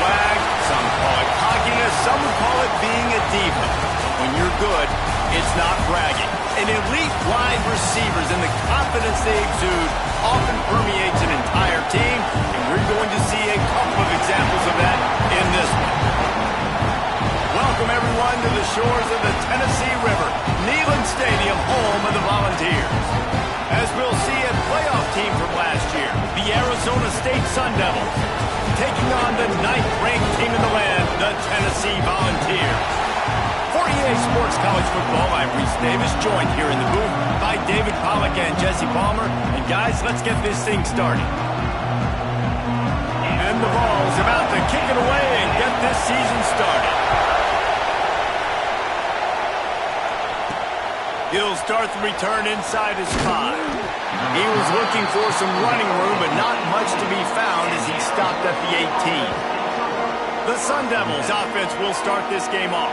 swag, some call it cockiness, some would call it being a diva. But when you're good, it's not bragging. And elite wide receivers and the confidence they exude often permeates an entire team, and we're going to see a couple of examples of that in this one. Welcome, everyone, to the shores of the Tennessee River, Neyland Stadium, home of the Volunteers. As we'll see, a playoff team from last year, the Arizona State Sun Devils, taking on the 9th-ranked team in the land, the Tennessee Volunteers. For EA Sports College Football, I'm Reese Davis, joined here in the booth by David Pollack and Jesse Palmer. And guys, let's get this thing started. And the ball's about to kick it away and get this season started. He'll start the return inside his 5. He was looking for some running room, but not much to be found as he stopped at the 18. The Sun Devils offense will start this game off.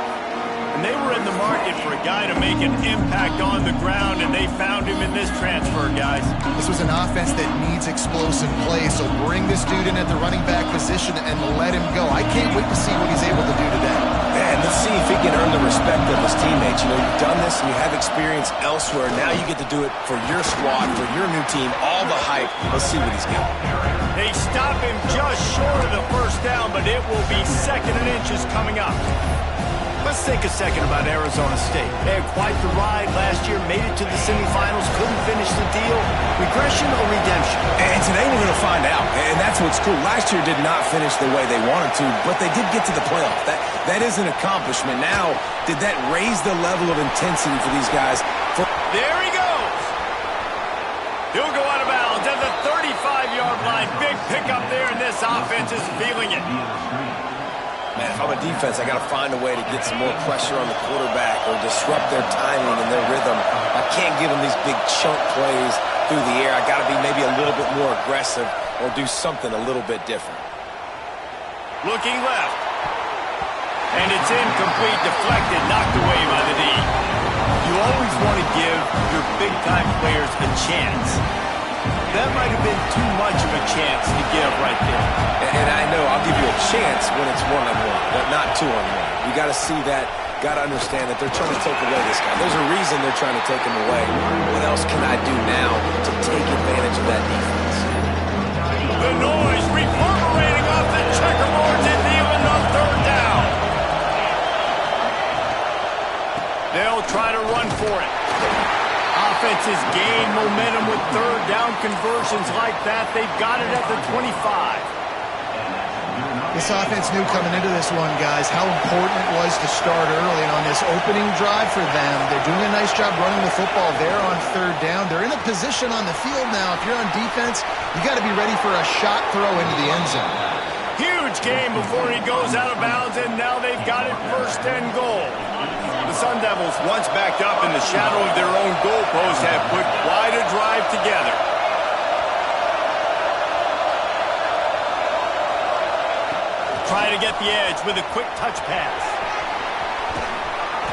And they were in the market for a guy to make an impact on the ground, and they found him in this transfer, guys. This was an offense that needs explosive play, so bring this dude in at the running back position and let him go. I can't wait to see what he's able to do today. And let's see if he can earn the respect of his teammates. You know, you've done this and you have experience elsewhere. Now you get to do it for your squad, for your new team, all the hype. Let's see what he's got. They stop him just short of the first down, but it will be 2nd and inches coming up. Let's think a second about Arizona State. They had quite the ride last year, made it to the semifinals, couldn't finish the deal. Regression or redemption? And today we're going to find out. And that's what's cool. Last year did not finish the way they wanted to, but they did get to the playoff. That is an accomplishment. Now, did that raise the level of intensity for these guys? There he goes. He'll go out of bounds at the 35-yard line. Big pickup there, and this offense is feeling it. Man, if I'm a defense, I got to find a way to get some more pressure on the quarterback or disrupt their timing and their rhythm. I can't give them these big chunk plays through the air. I got to be maybe a little bit more aggressive or do something a little bit different. Looking left. And it's incomplete, deflected, knocked away by the D. You always want to give your big-time players a chance. That might have been too much of a chance to give right there. And I know I'll give you a chance when it's 1-on-1, but not 2-on-1. You got to see that, got to understand that they're trying to take away this guy. There's a reason they're trying to take him away. What else can I do now to take advantage of that defense? The noise reverberating off the checkerboards and even on 3rd down. They'll try to run for it. Offenses gain momentum with 3rd down conversions like that. They've got it at the 25. This offense knew coming into this one, guys, how important it was to start early. And on this opening drive for them, they're doing a nice job running the football there on 3rd down. They're in a position on the field now. If you're on defense, you got to be ready for a shot throw into the end zone. Huge game before he goes out of bounds, and now they've got it 1st and goal. The Sun Devils, once backed up in the shadow of their own goalpost, have put quite a drive together. Try to get the edge with a quick touch pass.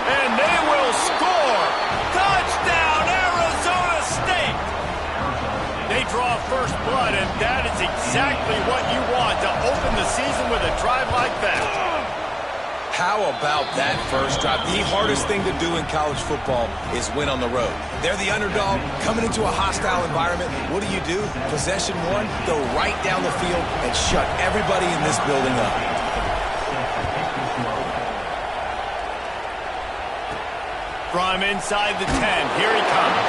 And they will score! Touchdown, Arizona State! They draw first blood, and that is exactly what you want to open the season with a drive like that. How about that first drive? The hardest thing to do in college football is win on the road. They're the underdog coming into a hostile environment. What do? Possession 1, go right down the field and shut everybody in this building up. From inside the 10, here he comes.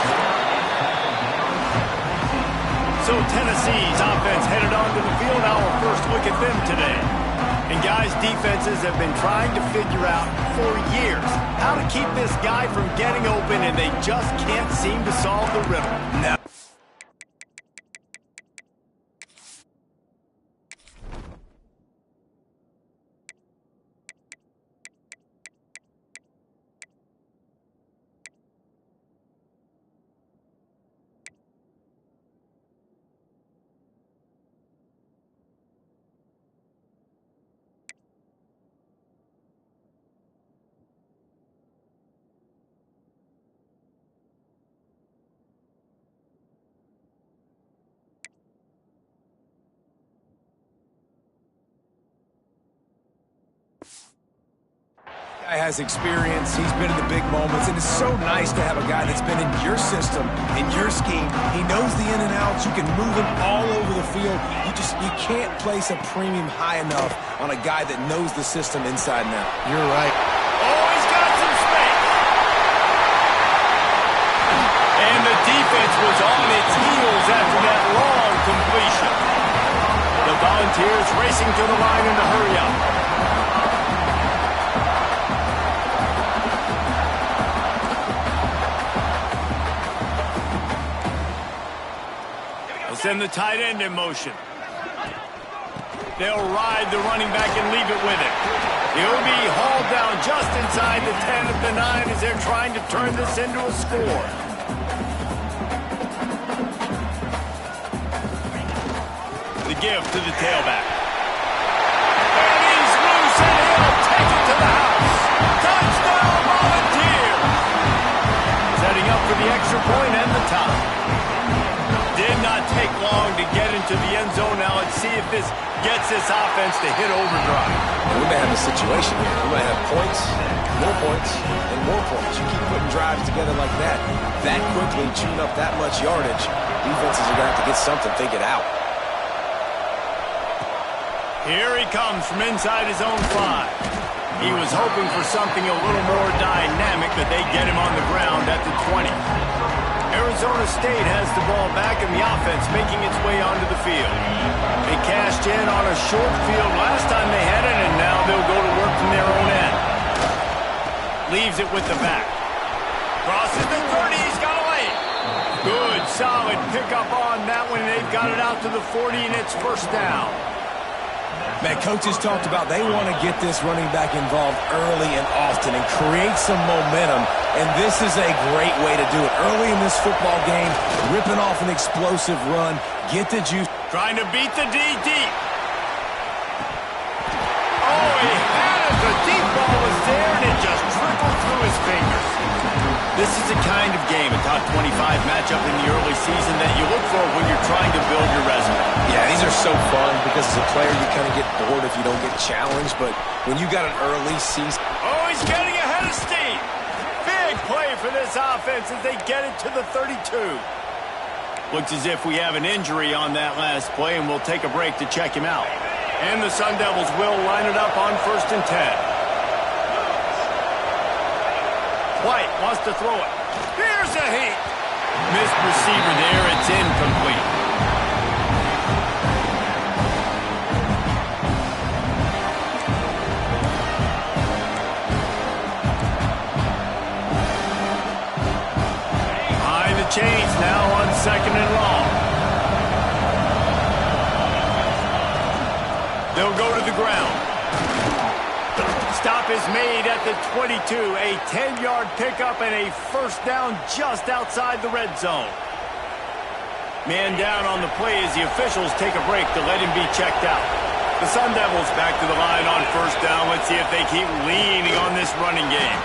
So Tennessee's offense headed onto the field. Our first look at them today. And guys, defenses have been trying to figure out for years how to keep this guy from getting open, and they just can't seem to solve the riddle. No. Guy has experience. He's been in the big moments, and it's so nice to have a guy that's been in your system, in your scheme. He knows the in and outs. You can move him all over the field. You can't place a premium high enough on a guy that knows the system inside and out. You're right. Oh, he's got some space. And the defense was on its heels after that long completion. The Volunteers racing to the line in a hurry up. Send the tight end in motion. They'll ride the running back and leave it with it. He'll be hauled down just inside the 10 of the 9 as they're trying to turn this into a score. The give to the tailback. And he's loose and he'll take it to the house. Touchdown, Volunteers! Setting up for the extra point and the tie. Did not take long to get into the end zone. Now let's see if this gets this offense to hit overdrive. We may have a situation here. We might have points, and more points. You keep putting drives together like that quickly, chewing up that much yardage, defenses are going to have to get something figured out. Here he comes from inside his own 5. He was hoping for something a little more dynamic, but they get him on the ground at the 20. Arizona State has the ball back and the offense making its way onto the field. They cashed in on a short field last time they had it, and now they'll go to work from their own end. Leaves it with the back. Crosses the 30, he's got a lane. Good, solid pickup on that one. They've got it out to the 40, and it's first down. Man, coaches talked about they want to get this running back involved early and often and create some momentum, and this is a great way to do it. Early in this football game, ripping off an explosive run, get the juice. Trying to beat the D deep. Oh, he had it. The deep ball was there, and it just trickled through his fingers. This is the kind of game, a top 25 matchup in the early season, that you look for when you're trying to build your resume. Yeah, these are so fun because as a player, you kind of get bored if you don't get challenged, but when you got an early season... Oh, he's getting ahead of steam. Big play for this offense as they get it to the 32. Looks as if we have an injury on that last play, and we'll take a break to check him out. And the Sun Devils will line it up on 1st and 10. White wants to throw it. Here's a heat. Missed receiver there. It's incomplete. Behind the chains now on 2nd and long. They'll go to the ground. Stop is made at the 22. A 10-yard pickup and a first down just outside the red zone. Man down on the play as the officials take a break to let him be checked out. The Sun Devils back to the line on 1st down. Let's see if they keep leaning on this running game.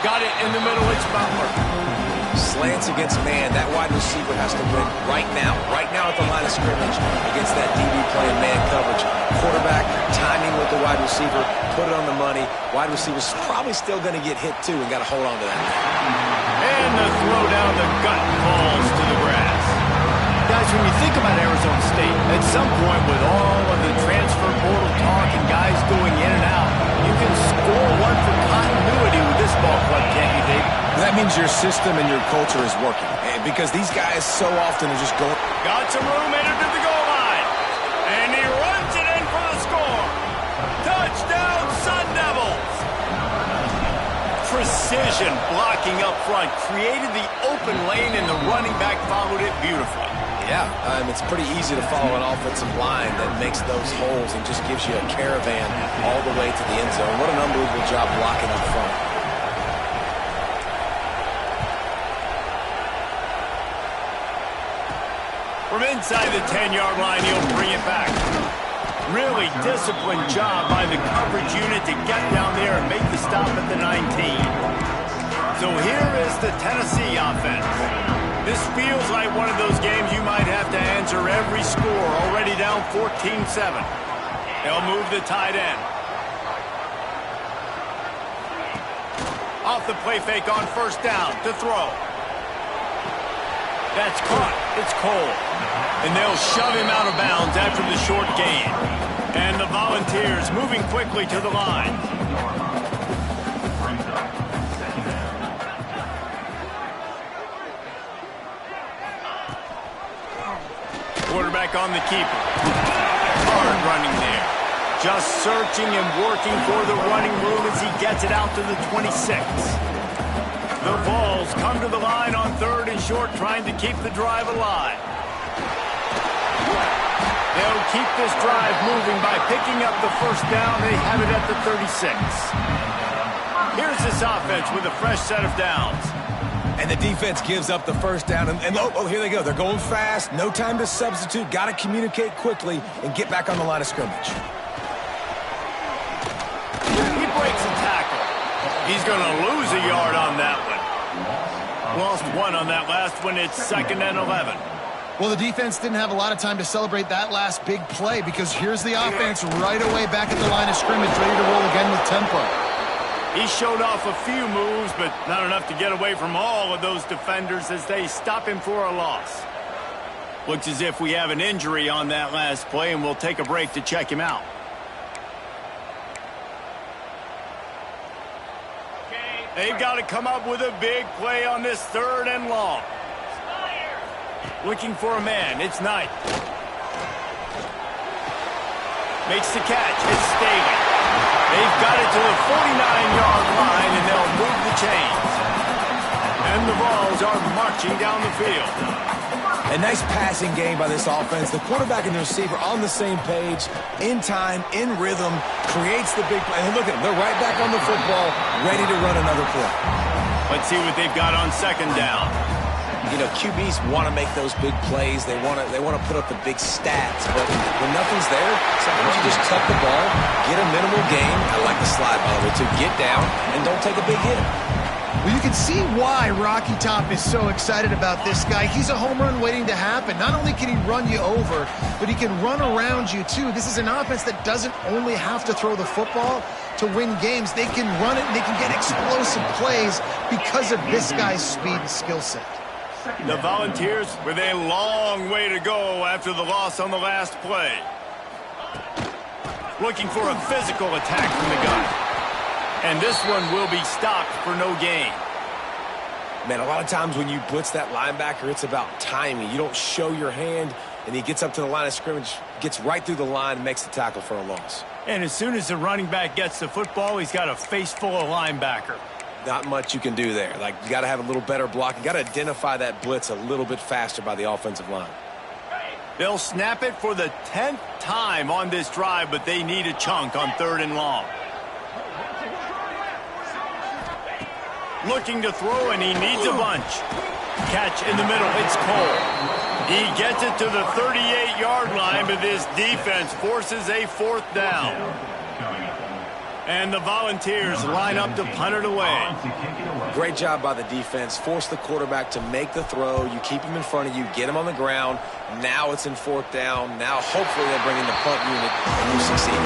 Got it in the middle. It's Butler. Slants against man. That wide receiver has to win right now at the line of scrimmage against that DB playing man coverage. Quarterback, timing with the wide receiver, put it on the money. Wide receiver's probably still going to get hit too and got to hold on to that. And the throw down the gut falls to the grass. Guys, when you think about Arizona State, at some point with all of the transfer portal talk and guys going in and out, you can score one for continuity with this ball club, can't you, Dave? That means your system and your culture is working. Because these guys so often are just going... Got some room, headed to the goal line. And he runs it in for the score. Touchdown, Sun Devils. Precision blocking up front created the open lane, and the running back followed it beautifully. Yeah, it's pretty easy to follow an offensive line that makes those holes and just gives you a caravan all the way to the end zone. What an unbelievable job blocking up front. From inside the 10-yard line, he'll bring it back. Really disciplined job by the coverage unit to get down there and make the stop at the 19. So here is the Tennessee offense. This feels like one of those games you might have to answer every score. Already down 14-7. They'll move the tight end. Off the play fake on first down to throw. That's caught. It's Cole. And they'll shove him out of bounds after the short gain. And the Volunteers moving quickly to the line. Quarterback on the keeper. Hard running there. Just searching and working for the running room as he gets it out to the 26. The Vols come to the line on 3rd and short, trying to keep the drive alive. They'll keep this drive moving by picking up the first down. They have it at the 36. Here's this offense with a fresh set of downs. And the defense gives up the first down. And here they go. They're going fast. No time to substitute. Got to communicate quickly and get back on the line of scrimmage. He breaks a tackle. He's going to lose a yard on that one. Lost 1 on that last one. It's 2nd and 11. Well, the defense didn't have a lot of time to celebrate that last big play because here's the offense right away back at the line of scrimmage, ready to roll again with tempo. He showed off a few moves, but not enough to get away from all of those defenders as they stop him for a loss. Looks as if we have an injury on that last play, and we'll take a break to check him out. They've got to come up with a big play on this 3rd and long. Looking for a man. It's Knight. Makes the catch. It's Staley. They've got it to the 49-yard line, and they'll move the chains. And the Vols are marching down the field. A nice passing game by this offense. The quarterback and the receiver on the same page, in time, in rhythm, creates the big play. And look at them. They're right back on the football, ready to run another play. Let's see what they've got on 2nd down. You know, QBs want to make those big plays. They want to put up the big stats. But when nothing's there, sometimes you just tuck the ball, get a minimal gain. I like the slide, by the way, to get down and don't take a big hit. Well, you can see why Rocky Top is so excited about this guy. He's a home run waiting to happen. Not only can he run you over, but he can run around you, too. This is an offense that doesn't only have to throw the football to win games. They can run it, and they can get explosive plays because of this guy's speed and skill set. The Volunteers with a long way to go after the loss on the last play. Looking for a physical attack from the gun. And this one will be stopped for no gain. Man, a lot of times when you blitz that linebacker, it's about timing. You don't show your hand, and he gets up to the line of scrimmage, gets right through the line, and makes the tackle for a loss. And as soon as the running back gets the football, he's got a face full of linebacker. Not much you can do there. Like, you got to have a little better block. You got to identify that blitz a little bit faster by the offensive line. They'll snap it for the 10th time on this drive, but they need a chunk on 3rd and long. Looking to throw, and he needs a bunch. Catch in the middle. It's Cole. He gets it to the 38-yard line, but this defense forces a 4th down. And the Volunteers line up to punt it away. Great job by the defense. Force the quarterback to make the throw. You keep him in front of you. Get him on the ground. Now it's in 4th down. Now hopefully they'll bring in the punt unit and you succeed.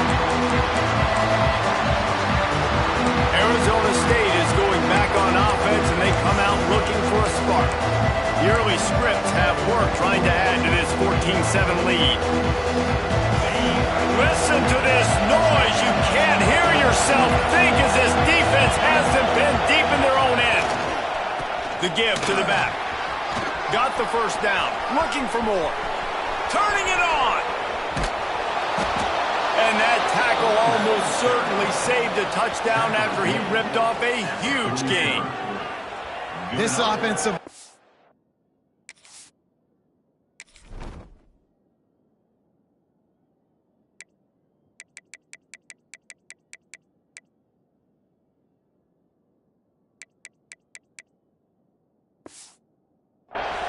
Arizona State is going back on offense, and they come out looking for a spark. The early scripts have worked trying to add to this 14-7 lead. Listen to this noise. You can't hear yourself think as this defense has them pinned deep in their own end. The give to the back. Got the first down. Looking for more. Turning it on. And that tackle almost certainly saved a touchdown after he ripped off a huge gain. This offensive...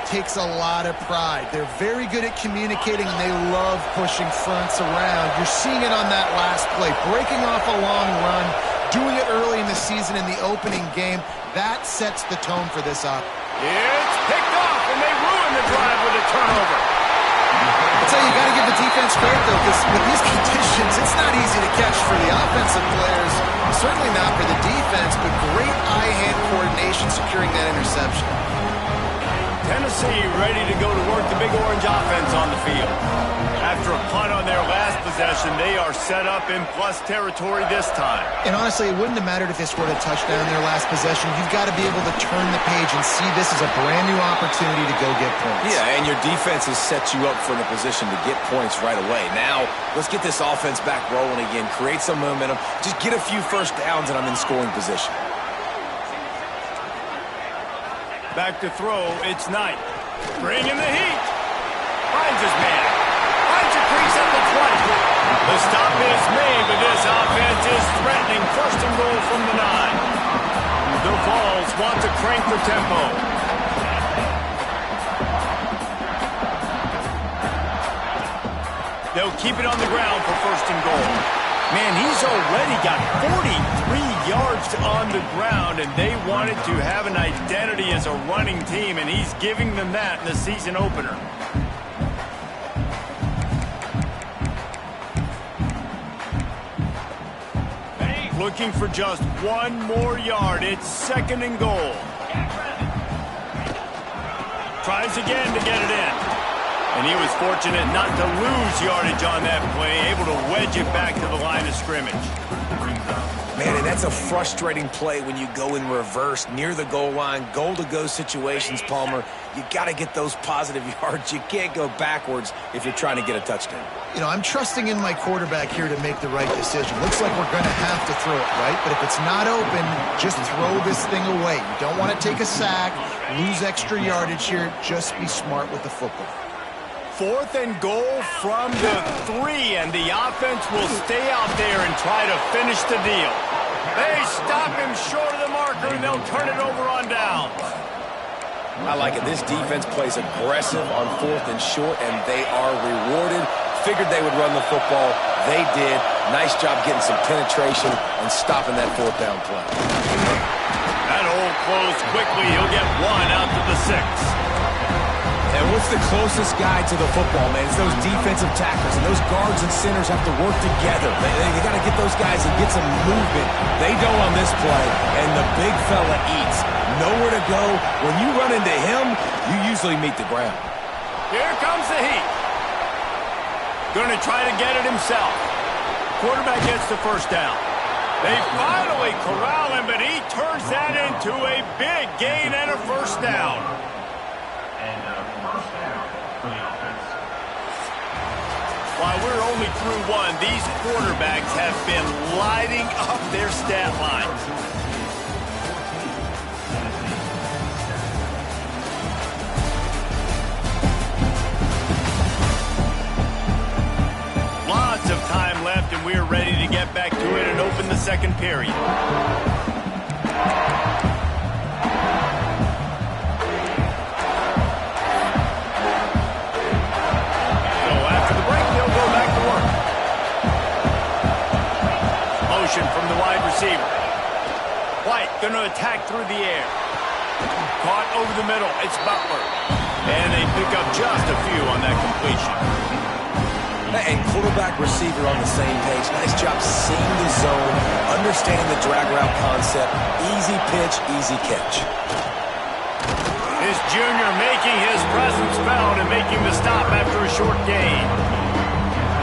takes a lot of pride. They're very good at communicating, and they love pushing fronts around. You're seeing it on that last play, breaking off a long run, doing it early in the season in the opening game. That sets the tone for this offense. It's picked off, and they ruin the drive with a turnover. I'd say you got to give the defense credit, though, because with these conditions, it's not easy to catch for the offensive players. Certainly not for the defense, but great eye-hand coordination securing that interception. Tennessee ready to go to work the Big Orange offense on the field. After a punt on their last possession, they are set up in plus territory this time. And honestly, it wouldn't have mattered if they scored a touchdown in their last possession. You've got to be able to turn the page and see this as a brand new opportunity to go get points. Yeah, and your defense has set you up for the position to get points right away. Now, let's get this offense back rolling again, create some momentum, just get a few first downs, and I'm in scoring position. Back to throw, it's Knight. Bring in the heat. Finds his man. Finds a crease at the 20. The stop is made, but this offense is threatening. First and goal from the 9. The Vols want to crank the tempo. They'll keep it on the ground for first and goal. Man, he's already got 43 yards on the ground, and they wanted to have an identity as a running team, and he's giving them that in the season opener. Looking for just one more yard. It's second and goal. Tries again to get it in. And he was fortunate not to lose yardage on that play, able to wedge it back to the line of scrimmage. Man, and that's a frustrating play when you go in reverse near the goal line, goal-to-go situations, Palmer. You got to get those positive yards. You can't go backwards if you're trying to get a touchdown. You know, I'm trusting in my quarterback here to make the right decision. Looks like we're going to have to throw it, right? But if it's not open, just throw this thing away. You don't want to take a sack, lose extra yardage here. Just be smart with the football. Fourth and goal from the 3, and the offense will stay out there and try to finish the deal. They stop him short of the marker, and they'll turn it over on down. I like it. This defense plays aggressive on fourth and short, and they are rewarded. Figured they would run the football. They did. Nice job getting some penetration and stopping that fourth down play. That hole closed quickly. He'll get one out to the 6. And what's the closest guy to the football, man? It's those defensive tackles, and those guards and centers have to work together. They got to get those guys and get some movement. They don't on this play, and the big fella eats. Nowhere to go. When you run into him, you usually meet the ground. Here comes the heat. Going to try to get it himself. Quarterback gets the first down. They finally corral him, but he turns that into a big gain and a first down. While we're only through one, these quarterbacks have been lighting up their stat lines. Lots of time left, and we're ready to get back to it and open the second period. From the wide receiver. White going to attack through the air. Caught over the middle. It's Butler. And they pick up just a few on that completion. And quarterback receiver on the same page. Nice job seeing the zone, understanding the drag route concept. Easy pitch, easy catch. His junior making his presence felt and making the stop after a short gain.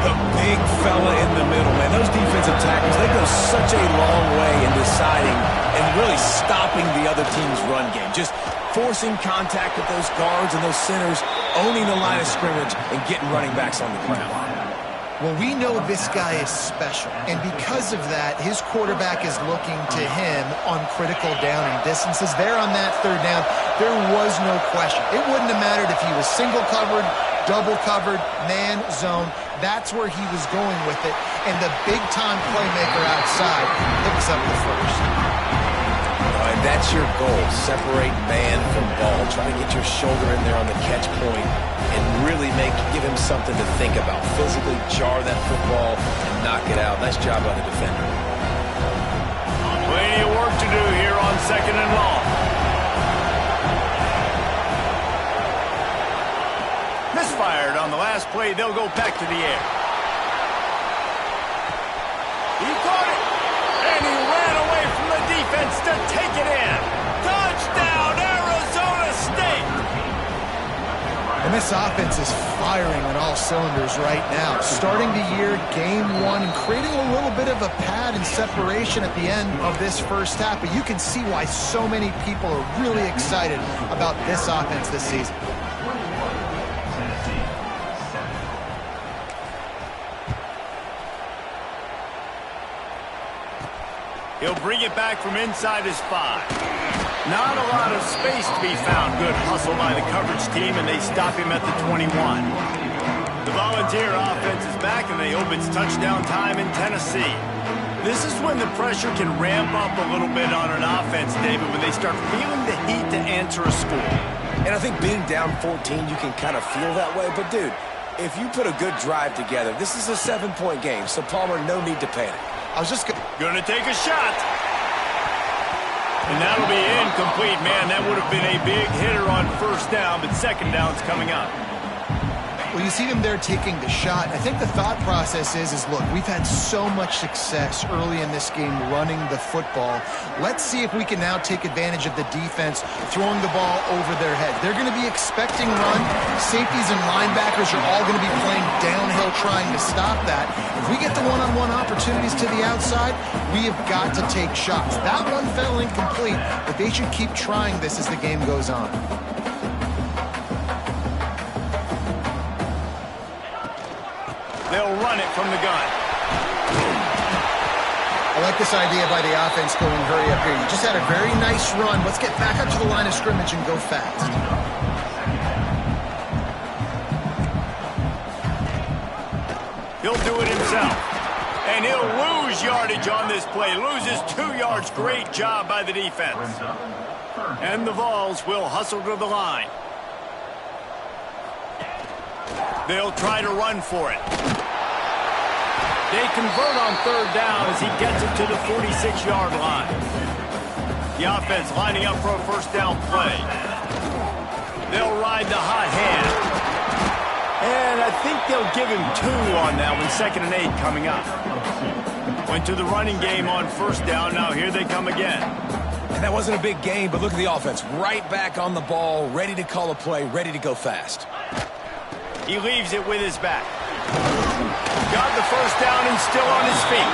The big fella in the middle, man. Those defensive tackles, they go such a long way in deciding and really stopping the other team's run game. Just forcing contact with those guards and those centers, owning the line of scrimmage, and getting running backs on the ground. Well, we know this guy is special, and because of that, his quarterback is looking to him on critical down and distances. There on that third down, there was no question. It wouldn't have mattered if he was single covered, double covered, man, zone. That's where he was going with it, and the big-time playmaker outside picks up the first. And that's your goal, separate man from ball. Try to get your shoulder in there on the catch point and really give him something to think about. Physically jar that football and knock it out. Nice job by the defender. Plenty of work to do here on second and long. misfired on the last play. They'll go back to the air. He caught it, and he ran away from the defense to take it in. Touchdown, Arizona State! And this offense is firing on all cylinders right now. Starting the year, game one, and creating a little bit of a pad and separation at the end of this first half. But you can see why so many people are really excited about this offense this season. He'll bring it back from inside his 5. Not a lot of space to be found. Good hustle by the coverage team, and they stop him at the 21. The Volunteer offense is back, and they hope it's touchdown time in Tennessee. This is when the pressure can ramp up a little bit on an offense, David, when they start feeling the heat to answer a score. And I think being down 14, you can kind of feel that way. But, dude, if you put a good drive together, this is a 7-point game, so, Palmer, no need to panic. I was just going to take a shot. And that'll be incomplete. Man, that would have been a big hitter on first down, but second down's coming up. Well, you see them there taking the shot. I think the thought process is look, we've had so much success early in this game running the football. Let's see if we can now take advantage of the defense throwing the ball over their head. They're going to be expecting run. Safeties and linebackers are all going to be playing downhill trying to stop that. If we get the one-on-one opportunities to the outside, we have got to take shots. That one fell incomplete, but they should keep trying this as the game goes on. They'll run it from the gun. I like this idea by the offense going hurry up here. You just had a very nice run. Let's get back up to the line of scrimmage and go fast. He'll do it himself. And he'll lose yardage on this play. Loses 2 yards. Great job by the defense. And the Vols will hustle to the line. They'll try to run for it. They convert on third down as he gets it to the 46-yard line. The offense lining up for a first down play. They'll ride the hot hand. And I think they'll give him 2 on that one. 2nd and 8 coming up. Went to the running game on first down. Now here they come again. And that wasn't a big gain, but look at the offense. Right back on the ball, ready to call a play, ready to go fast. He leaves it with his back. Got the first down and still on his feet.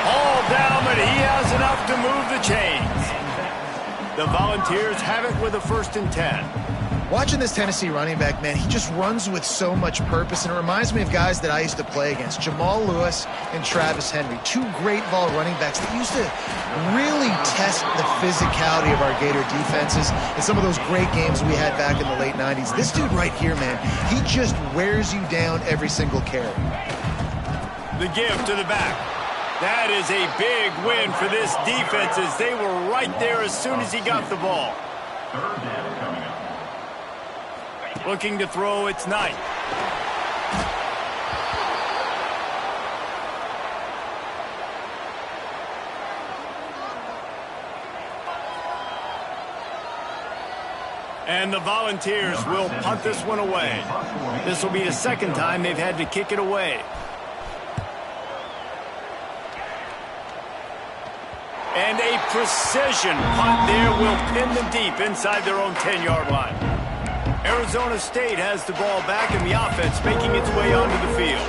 All down, but he has enough to move the chains. The Volunteers have it with a 1st and 10. Watching this Tennessee running back, man, he just runs with so much purpose, and it reminds me of guys that I used to play against, Jamal Lewis and Travis Henry, 2 great ball running backs that used to really test the physicality of our Gator defenses in some of those great games we had back in the late 90s. This dude right here, man, he just wears you down every single carry. The give to the back. That is a big win for this defense as they were right there as soon as he got the ball. Looking to throw, it's Knight. And the Volunteers will punt this one away. This will be the 2nd time they've had to kick it away. And a precision punt there will pin them deep inside their own 10-yard line. Arizona State has the ball back and the offense making its way onto the field.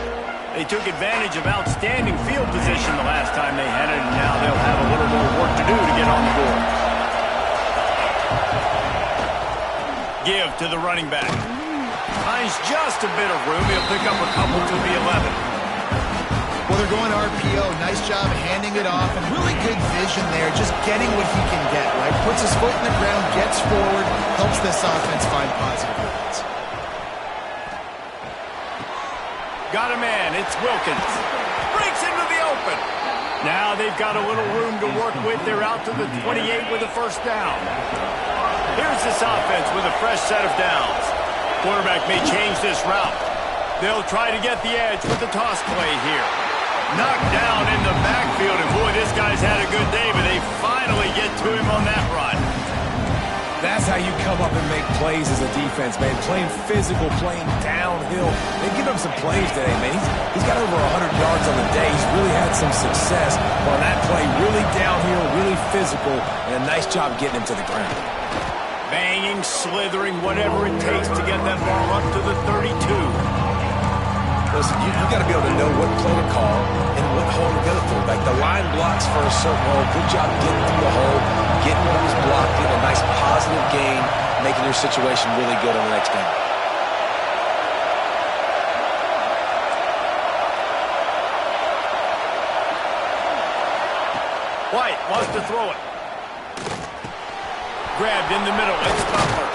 They took advantage of outstanding field position the last time they had it, and now they'll have a little more work to do to get on the board. Give to the running back. Finds just a bit of room. He'll pick up a couple to the 11. Well, they're going RPO. Nice job handing it off, and really good vision there, just getting what he can get, right? Puts his foot in the ground, gets forward, helps this offense find positive moments. Got a man. It's Wilkins. Breaks into the open. Now they've got a little room to work with. They're out to the 28 with a 1st down. Here's this offense with a fresh set of downs. Quarterback may change this route. They'll try to get the edge with the toss play here. Knocked down in the backfield, and boy, this guy's had a good day, but they finally get to him on that run. That's how you come up and make plays as a defense, man. Playing physical, playing downhill. They give him some plays today, man. He's got over 100 yards on the day. He's really had some success on that play. Really downhill, really physical, and a nice job getting him to the ground. Banging, slithering, whatever it takes to get that ball up to the 32. Listen, you got to be able to know what play to call and what hole to go through. Like the line blocks for a certain hole. Good job getting through the hole, getting what was blocked, getting a nice positive gain, making your situation really good on the next game. White wants to throw it. Grabbed in the middle. It's Butler.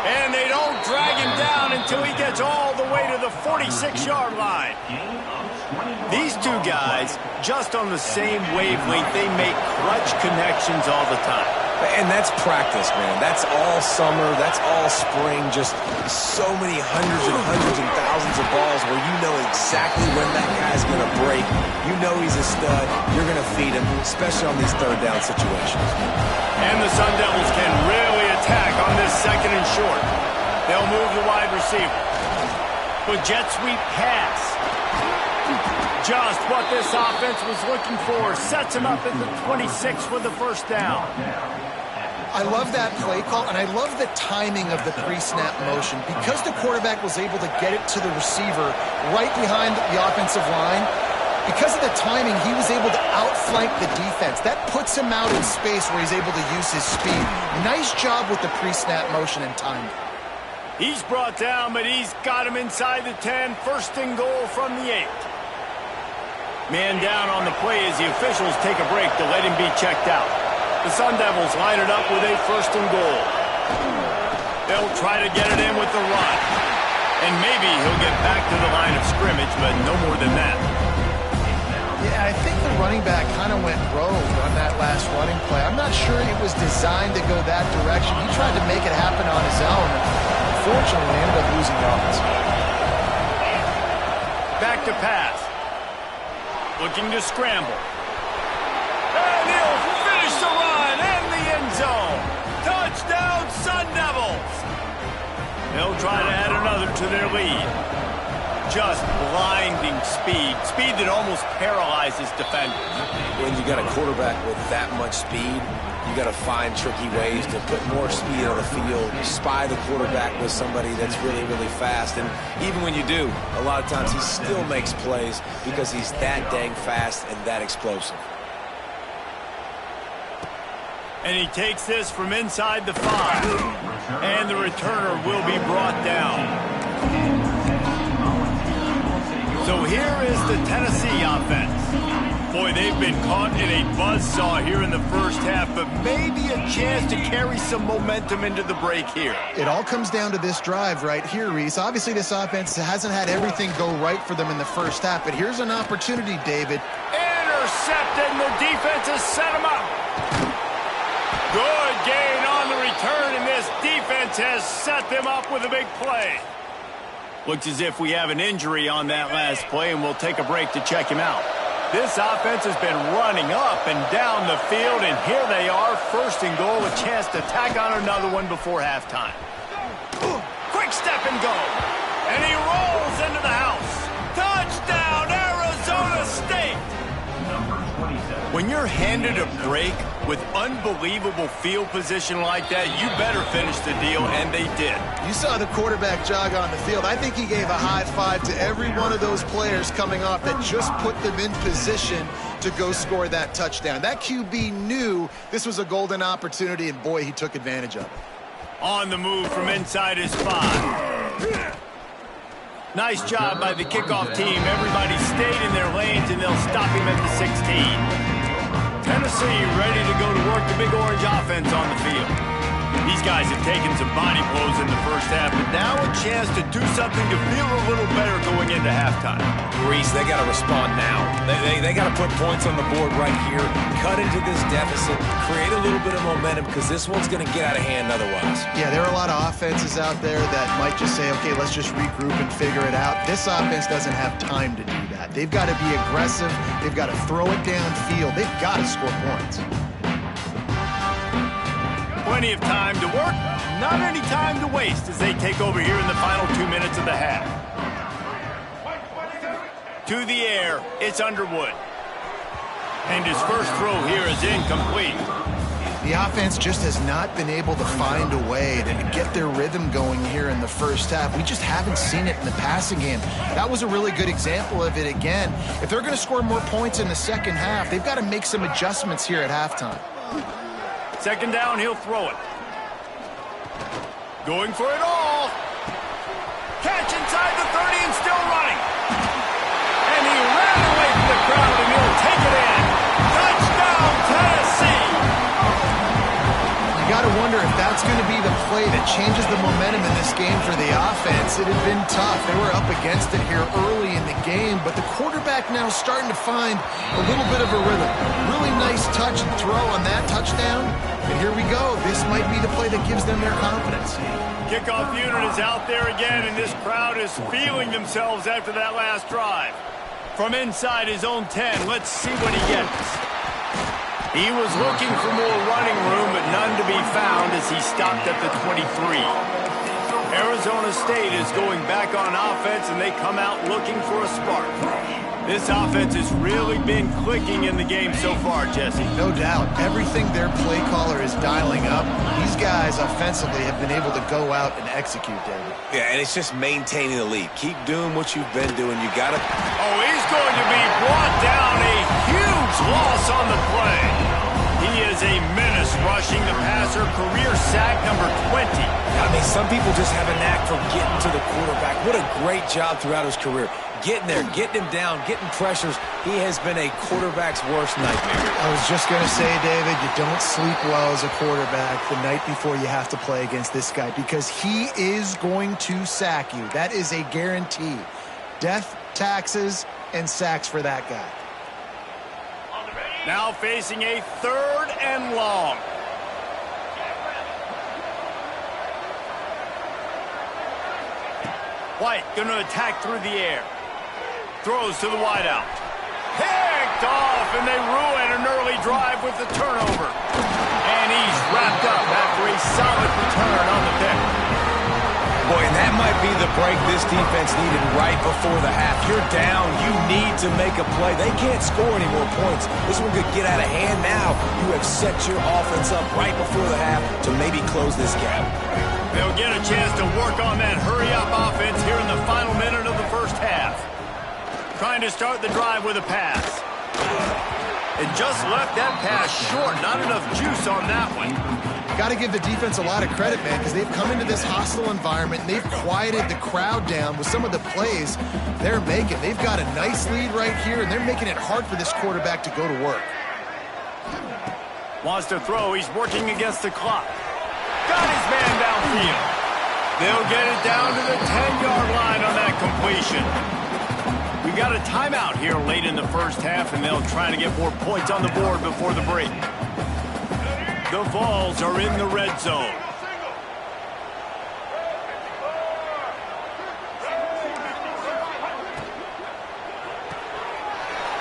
And they don't drag him down until he gets all the way to the 46-yard line. These two guys, just on the same wavelength, they make clutch connections all the time. And that's practice, man. That's all summer. That's all spring. Just so many hundreds and thousands of balls where you know exactly when that guy's going to break. You know he's a stud. You're going to feed him, especially on these third down situations. And the Sun Devils can really attack on this second and short. They'll move the wide receiver. With jet sweep pass. Just what this offense was looking for. Sets him up at the 26 for the first down. I love that play call, and I love the timing of the pre-snap motion. Because the quarterback was able to get it to the receiver right behind the offensive line, because of the timing, he was able to outflank the defense. That puts him out in space where he's able to use his speed. Nice job with the pre-snap motion and timing. He's brought down, but he's got him inside the 10. First and goal from the 8. Man down on the play as the officials take a break to let him be checked out. The Sun Devils line it up with a first and goal. They'll try to get it in with the run. And maybe he'll get back to the line of scrimmage, but no more than that. Yeah, I think the running back kind of went rogue on that last running play. I'm not sure it was designed to go that direction. He tried to make it happen on his own. Unfortunately, ended up losing yards. Back to pass. Looking to scramble. And he'll finish the run in the end zone. Touchdown, Sun Devils. They'll try to add another to their lead. Just blinding speed. Speed that almost paralyzes defenders. When you got a quarterback with that much speed, you got to find tricky ways to put more speed on the field, spy the quarterback with somebody that's really, really fast. And even when you do, a lot of times he still makes plays because he's that dang fast and that explosive. And he takes this from inside the 5. And the returner will be brought down. So here is the Tennessee offense. Boy, they've been caught in a buzzsaw here in the first half, but maybe a chance to carry some momentum into the break here. It all comes down to this drive right here, Reese. Obviously, this offense hasn't had everything go right for them in the first half, but here's an opportunity, David. Intercepted, and the defense has set him up. Good gain on the return, and this defense has set them up with a big play. Looks as if we have an injury on that last play, and we'll take a break to check him out. This offense has been running up and down the field, and here they are, first and goal, a chance to tack on another one before halftime. Quick step and go. And he rolls into the house. Touchdown, Arizona State. When you're handed a break with unbelievable field position like that, you better finish the deal, and they did. You saw the quarterback jog on the field. I think he gave a high five to every one of those players coming off that just put them in position to go score that touchdown. That QB knew this was a golden opportunity, and boy, he took advantage of it. On the move from inside his 5. Nice job by the kickoff team. Everybody stayed in their lanes, and they'll stop him at the 16. Tennessee ready to go to work the Big Orange offense on the field. These guys have taken some body blows in the first half, but now a chance to do something to feel a little better going into halftime. Reese, they got to respond now. They got to put points on the board right here, cut into this deficit, create a little bit of momentum, because this one's going to get out of hand otherwise. Yeah, there are a lot of offenses out there that might just say, okay, let's just regroup and figure it out. This offense doesn't have time to do that. They've got to be aggressive. They've got to throw it downfield. They've got to score points. Plenty of time to work, not any time to waste as they take over here in the final 2 minutes of the half. To the air, it's Underwood. And his first throw here is incomplete. The offense just has not been able to find a way to get their rhythm going here in the first half. We just haven't seen it in the passing game. That was a really good example of it again. If they're going to score more points in the second half, they've got to make some adjustments here at halftime. Second down, he'll throw it. Going for it all. Catch inside the 30 and still running. And he ran away from the crowd and he'll take it in. Touchdown, Tennessee. You got to wonder if that's going to be the play that changes the momentum in this game for the offense. It had been tough. They were up against it here early in the game, but the quarterback now starting to find a little bit of a rhythm. Really nice touch and throw on that touchdown. And here we go. This might be the play that gives them their confidence. Kickoff unit is out there again, and this crowd is feeling themselves after that last drive. From inside his own 10, let's see what he gets. He was looking for more running room, but none to be found as he stopped at the 23. Arizona State is going back on offense, and they come out looking for a spark. This offense has really been clicking in the game so far, Jesse. No doubt. Everything their play caller is dialing up, these guys offensively have been able to go out and execute, David. Yeah, and it's just maintaining the lead. Keep doing what you've been doing. You got to... Oh, he's going to be brought down. A huge loss on the play. He is a menace rushing the passer. Career sack number 20. I mean, some people just have a knack for getting to the quarterback. What a great job throughout his career. Getting there, getting him down, getting pressures. He has been a quarterback's worst nightmare. I was just going to say, David, you don't sleep well as a quarterback the night before you have to play against this guy because he is going to sack you. That is a guarantee. Death, taxes, and sacks for that guy. Now facing a 3rd and long. White going to attack through the air. Throws to the wideout. Picked off, and they ruin an early drive with the turnover. And he's wrapped up after a solid return on the pick. Boy, and that might be the break this defense needed right before the half. You're down. You need to make a play. They can't score any more points. This one could get out of hand now. You have set your offense up right before the half to maybe close this gap. They'll get a chance to work on that hurry-up offense here in the final minute of the first half. Trying to start the drive with a pass. And just left that pass short. Not enough juice on that one. Got to give the defense a lot of credit, man, because they've come into this hostile environment and they've quieted the crowd down with some of the plays they're making. They've got a nice lead right here, and they're making it hard for this quarterback to go to work. Wants to throw. He's working against the clock. Got his man downfield. They'll get it down to the 10-yard line on that completion. We got a timeout here late in the first half, and they'll try to get more points on the board before the break. The Vols are in the red zone.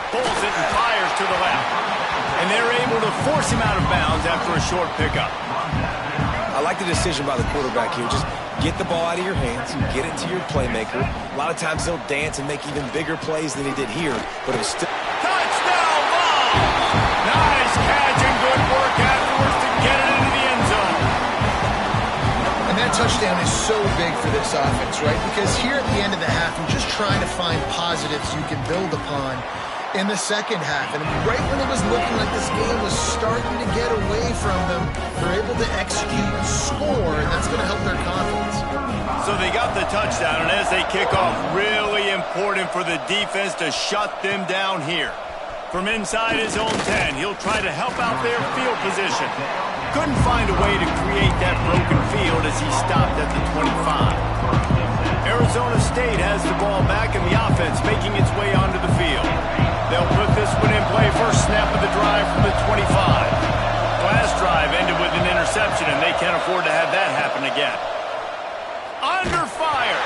Pulls it and fires to the left. And they're able to force him out of bounds after a short pickup. I like the decision by the quarterback here. Just get the ball out of your hands, get it to your playmaker. A lot of times he'll dance and make even bigger plays than he did here, but it was still... Touchdown ball! Nice catch and good work afterwards to get it into the end zone. And that touchdown is so big for this offense, right? Because here at the end of the half, you're just trying to find positives you can build upon in the second half. And right when it was looking like this game was starting to get away from them, they're able to execute and score, and that's going to help their confidence. So they got the touchdown, and as they kick off, really important for the defense to shut them down here. From inside his own 10, he'll try to help out their field position. Couldn't find a way to create that broken field as he stopped at the 25. Arizona State has the ball back, and the offense making its way onto the field. They'll put this one in play first snap of the drive from the 25. Last drive ended with an interception, and they can't afford to have that happen again. Under fire.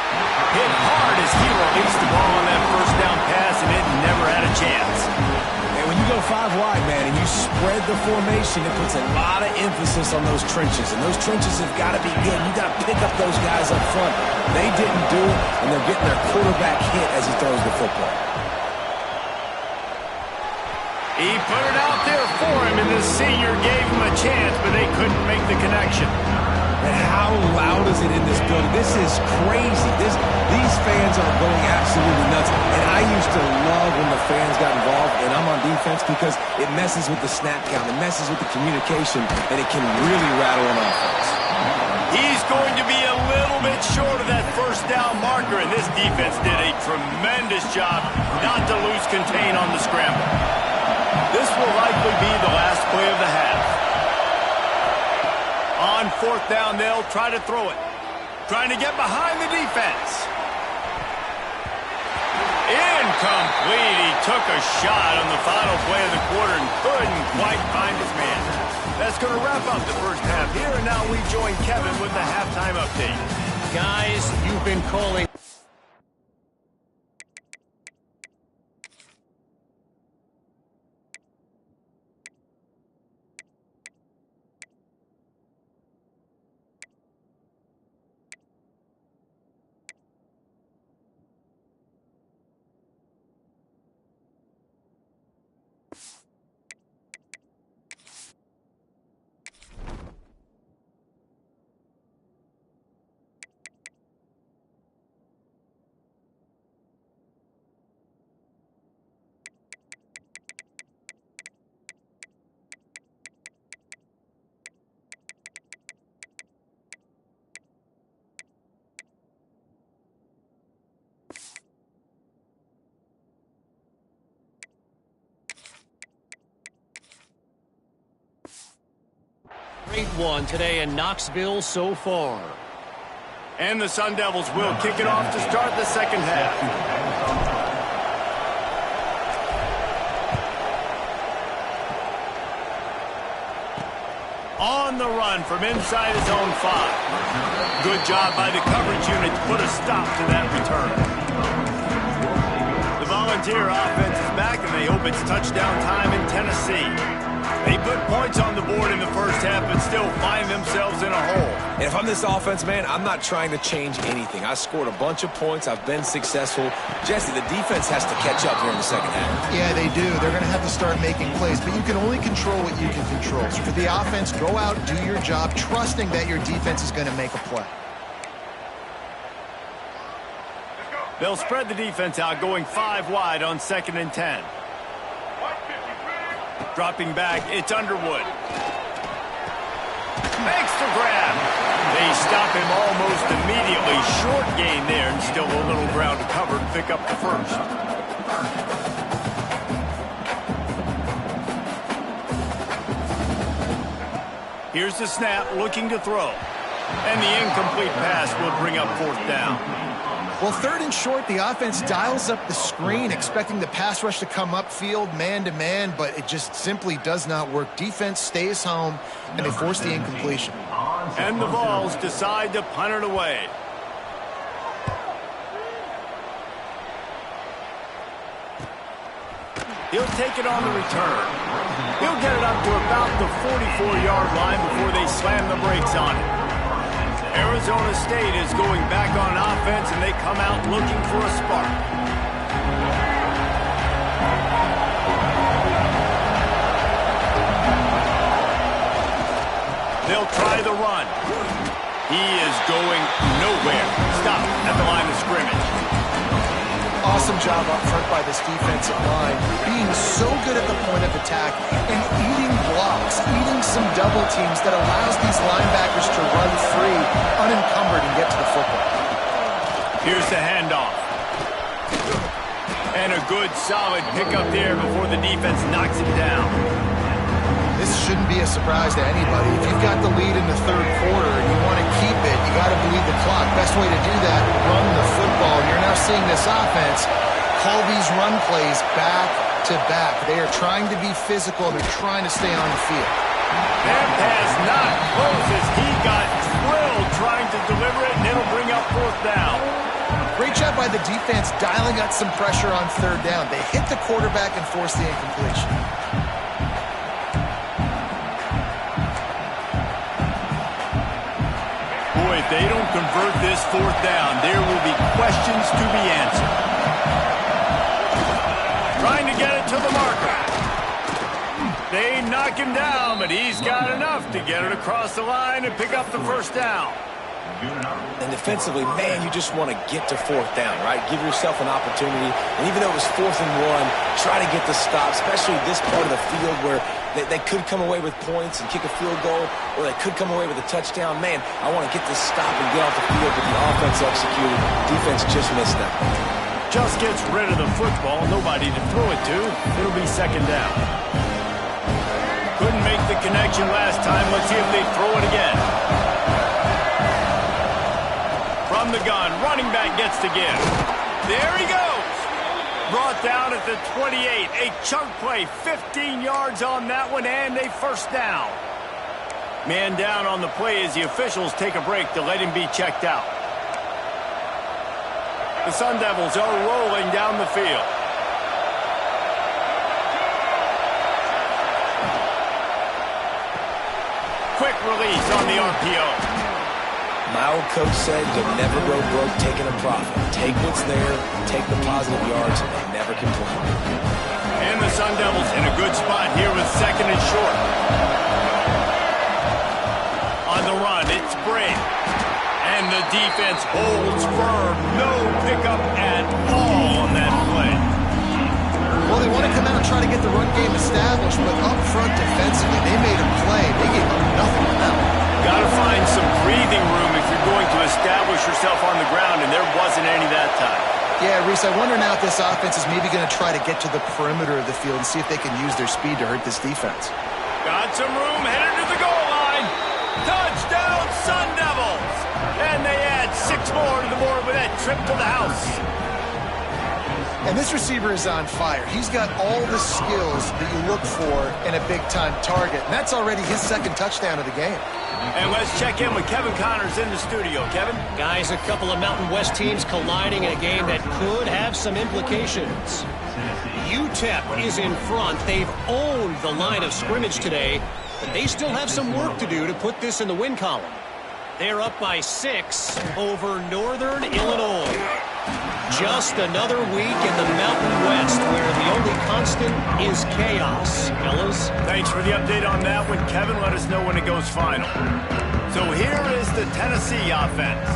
Hit hard as he released the ball on that first down pass, and it never had a chance. And when you go 5 wide, man, and you spread the formation, it puts a lot of emphasis on those trenches, and those trenches have got to be good. You got to pick up those guys up front. They didn't do it, and they're getting their quarterback hit as he throws the football. He put it out there for him, and the senior gave him a chance, but they couldn't make the connection. And how loud is it in this building? This is crazy. These fans are going absolutely nuts. And I used to love when the fans got involved, and I'm on defense because it messes with the snap count. It messes with the communication, and it can really rattle an offense. He's going to be a little bit short of that first down marker, and this defense did a tremendous job not to lose contain on the scramble. This will likely be the last play of the half. On 4th down, they'll try to throw it. Trying to get behind the defense. Incomplete. He took a shot on the final play of the quarter and couldn't quite find his man. That's going to wrap up the first half here, and now we join Kevin with the halftime update. Guys, you've been calling. Great one today in Knoxville so far. And the Sun Devils will kick it off to start the second half. On the run from inside his own 5. Good job by the coverage unit to put a stop to that return. The Volunteer offense is back, and they hope it's touchdown time in Tennessee. They put points on the board in the first half, but still find themselves in a hole. And if I'm this offense, man, I'm not trying to change anything. I scored a bunch of points. I've been successful. Jesse, the defense has to catch up here in the second half. Yeah, they do. They're going to have to start making plays, but you can only control what you can control. So for the offense, go out, do your job, trusting that your defense is going to make a play. They'll spread the defense out, going 5 wide on 2nd and 10. Dropping back, it's Underwood. Makes the grab. They stop him almost immediately. Short gain there, and still a little ground to cover to pick up the first. Here's the snap, looking to throw. And the incomplete pass will bring up 4th down. Well, 3rd and short, the offense dials up the screen, expecting the pass rush to come upfield, man-to-man, but it just simply does not work. Defense stays home, and they force the incompletion. And the Vols decide to punt it away. He'll take it on the return. He'll get it up to about the 44-yard line before they slam the brakes on it. Arizona State is going back on offense, and they come out looking for a spark. They'll try the run. He is going nowhere. Stop at the line of scrimmage. Awesome job up front by this defensive line, being so good at the point of attack and eating blocks, eating some double teams that allows these linebackers to run free, unencumbered, and get to the football. Here's the handoff. And a good, solid pickup there before the defense knocks him down. This shouldn't be a surprise to anybody. If you've got the lead in the 3rd quarter and you want to keep it, you got to bleed the clock. Best way to do that, run the football. You're now seeing this offense call these run plays back to back. They are trying to be physical, and they're trying to stay on the field. That pass not close as he got drilled trying to deliver it, and it'll bring up 4th down. Great job by the defense dialing up some pressure on 3rd down. They hit the quarterback and force the incompletion. Boy, if they don't convert this fourth down, there will be questions to be answered. Trying to get it to the marker. They knock him down, but he's got enough to get it across the line and pick up the first down. And defensively, man, you just want to get to fourth down, right? Give yourself an opportunity. And even though it was 4th and 1, try to get the stop, especially this part of the field where they could come away with points and kick a field goal, or they could come away with a touchdown. Man, I want to get this stop and get off the field, but the offense executed. Defense just missed that. Just gets rid of the football. Nobody to throw it to. It'll be second down. Couldn't make the connection last time. Let's see if they throw it again. From the gun, running back gets to give. There he goes. Brought down at the 28. A chunk play, 15 yards on that one, and a first down. Man down on the play as the officials take a break to let him be checked out. The Sun Devils are rolling down the field. Quick release on the RPO. My old coach said you'll never go broke taking a profit. Take what's there, take the positive yards, and never complain. And the Sun Devils in a good spot here with second and short. On the run, it's Brady. And the defense holds firm. No pickup at all on that play. Well, they want to come out and try to get the run game established, but up front defensively, they made a play. They gave up nothing on that one. Got to find some breathing room if you're going to establish yourself on the ground, and there wasn't any that time. Yeah, Reese, I wonder now if this offense is maybe going to try to get to the perimeter of the field and see if they can use their speed to hurt this defense. Got some room, headed to the goal line. Touchdown, Sun Devils! And they add 6 more to the board with that trip to the house. And this receiver is on fire. He's got all the skills that you look for in a big-time target, and that's already his second touchdown of the game. And let's check in with Kevin Connors in the studio. Kevin? Guys, a couple of Mountain West teams colliding in a game that could have some implications. UTEP is in front. They've owned the line of scrimmage today, but they still have some work to do to put this in the win column. They're up by 6 over Northern Illinois. Just another week in the Mountain West where the only constant is chaos. Fellas? Thanks for the update on that one, Kevin. Let us know when it goes final. So here is the Tennessee offense.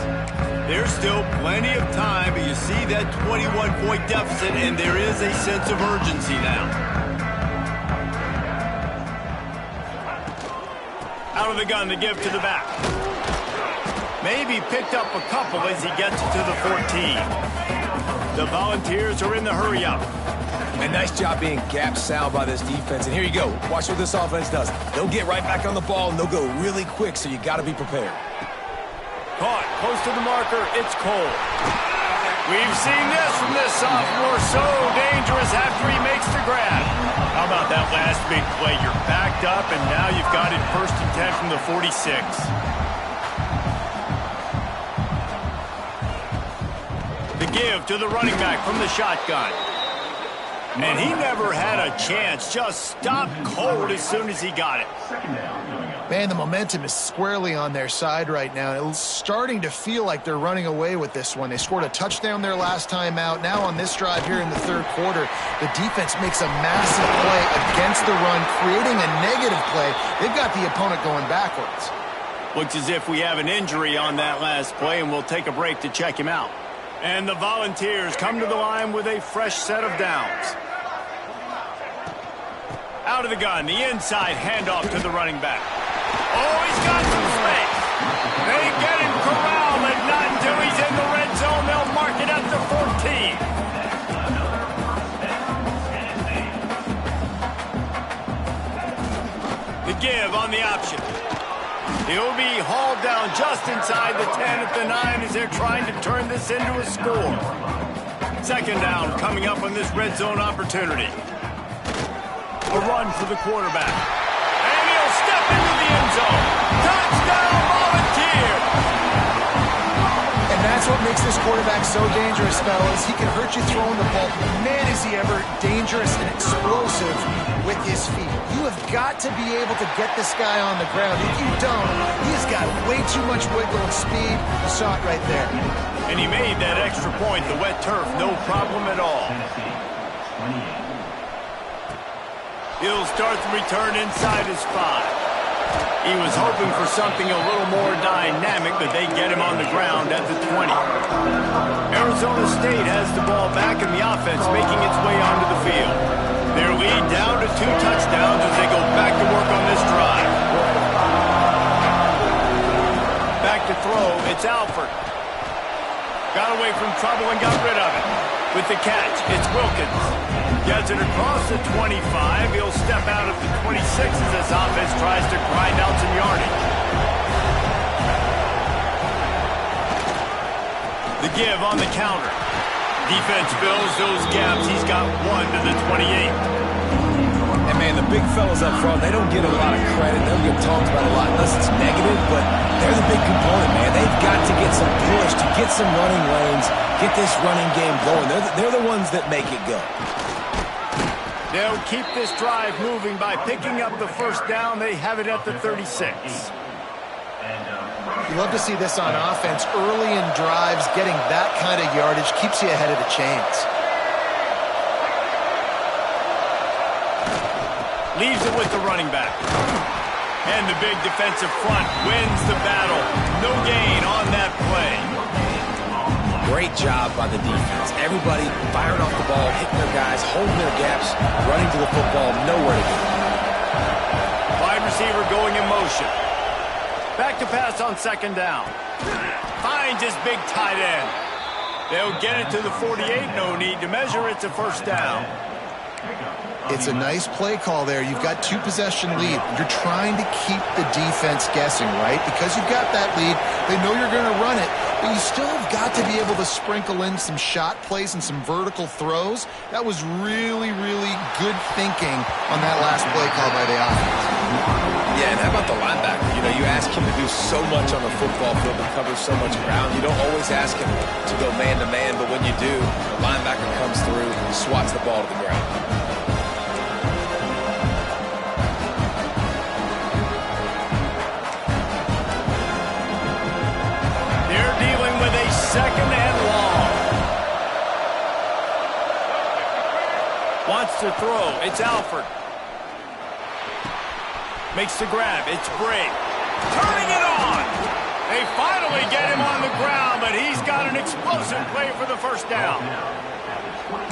There's still plenty of time, but you see that 21-point deficit, and there is a sense of urgency now. Out of the gun to give to the back. Maybe picked up a couple as he gets to the 14. The Volunteers are in the hurry-up. And nice job being gap sound by this defense. And here you go. Watch what this offense does. They'll get right back on the ball, and they'll go really quick, so you got to be prepared. Caught. Close to the marker. It's Cole. We've seen this from this sophomore. So dangerous after he makes the grab. How about that last big play? You're backed up, and now you've got it 1st and 10 from the 46. The give to the running back from the shotgun. And he never had a chance. Just stopped cold as soon as he got it. Man, the momentum is squarely on their side right now. It's starting to feel like they're running away with this one. They scored a touchdown their last time out. Now on this drive here in the 3rd quarter, the defense makes a massive play against the run, creating a negative play. They've got the opponent going backwards. Looks as if we have an injury on that last play, and we'll take a break to check him out. And the Volunteers come to the line with a fresh set of downs. Out of the gun, the inside handoff to the running back. Oh, he's got some space. They get him corralled, but not until he's in the red zone. They'll mark it at the 14. The give on the option. He'll be hauled down just inside the 10 at the 9 as they're trying to turn this into a score. Second down coming up on this red zone opportunity. A run for the quarterback. And he'll step into the end zone. Touchdown, Volunteers! And that's That's what makes this quarterback so dangerous, fellas. He can hurt you throwing the ball. Man, is he ever dangerous and explosive with his feet. You have got to be able to get this guy on the ground. If you don't, he's got way too much wiggle and speed. You saw it right there. And he made that extra point, the wet turf, no problem at all. He'll start the return inside his 5. He was hoping for something a little more dynamic, but they get him on the ground at the 20. Arizona State has the ball back in the offense, making its way onto the field. Their lead down to 2 touchdowns as they go back to work on this drive. Back to throw, it's Alford. Got away from trouble and got rid of it. With the catch, it's Wilkins. Gets it across the 25. He'll step out at the 26 as this offense tries to grind out some yardage. The give on the counter. Defense fills those gaps. He's got 1 to the 28. And, man, the big fellas up front, they don't get a lot of credit. They don't get talked about a lot unless it's negative, but they're the big component, man. They've got to get some push, to get some running lanes, get this running game going. They're the ones that make it go. They'll keep this drive moving by picking up the first down. They have it at the 36. You love to see this on offense. Early in drives, getting that kind of yardage keeps you ahead of the chains. Leaves it with the running back. And the big defensive front wins the battle. No gain on that play. Great job by the defense. Everybody firing off the ball, hitting their guys, holding their gaps, running to the football, nowhere to go. Wide receiver going in motion. Back to pass on 2nd down. Finds his big tight end. They'll get it to the 48. No need to measure. It's a first down. It's a nice play call there. You've got 2-possession lead. You're trying to keep the defense guessing, right? Because you've got that lead. They know you're going to run it, but you still have got to be able to sprinkle in some shot plays and some vertical throws. That was really, really good thinking on that last play call by the offense. Yeah, and how about the linebacker? You know, you ask him to do so much on the football field and cover so much ground. You don't always ask him to go man-to-man, but when you do, the linebacker comes through, swats the ball to the ground. Second and long. Wants to throw. It's Alford. Makes the grab. It's Bray. Turning it on. They finally get him on the ground, but he's got an explosive play for the first down.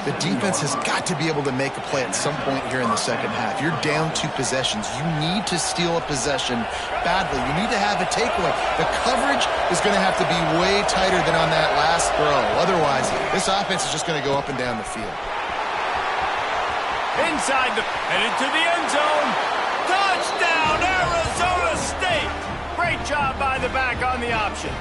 The defense has got to be able to make a play at some point here in the second half. You're down 2 possessions. You need to steal a possession badly. You need to have a takeaway. The coverage is going to have to be way tighter than on that last throw. Otherwise, this offense is just going to go up and down the field. Inside headed to the end zone. Touchdown, Arizona State. Great job by the back on the option.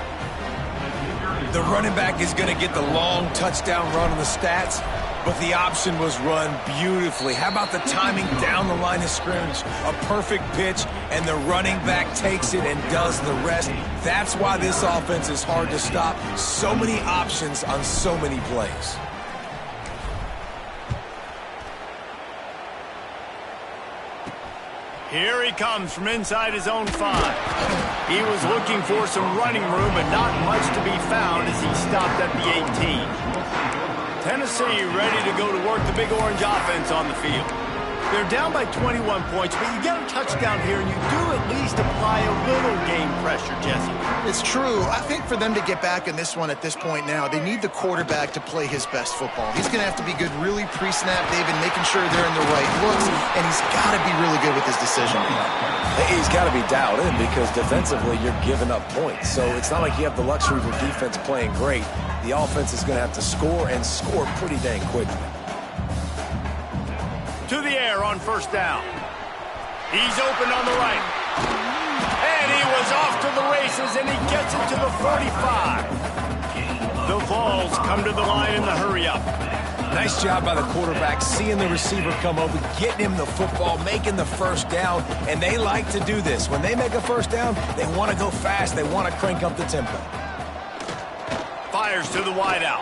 The running back is going to get the long touchdown run on the stats, but the option was run beautifully. How about the timing down the line of scrimmage? A perfect pitch, and the running back takes it and does the rest. That's why this offense is hard to stop. So many options on so many plays. Here he comes from inside his own 5. He was looking for some running room, but not much to be found as he stopped at the 18. Tennessee ready to go to work the Big Orange offense on the field. They're down by 21 points, but you get a touchdown here, and you do at least apply a little game pressure, Jesse. It's true. I think for them to get back in this one at this point now, they need the quarterback to play his best football. He's going to have to be good really pre-snap, David, making sure they're in the right looks, and he's got to be really good with his decision. He's got to be dialed in because defensively you're giving up points. So it's not like you have the luxury of your defense playing great. The offense is going to have to score and score pretty dang quickly. To the air on first down. He's open on the right. And he was off to the races, and he gets it to the 45. The Vols come to the line in the hurry-up. Nice job by the quarterback, seeing the receiver come over, getting him the football, making the first down, and they like to do this. When they make a first down, they want to go fast. They want to crank up the tempo. fires to the wideout.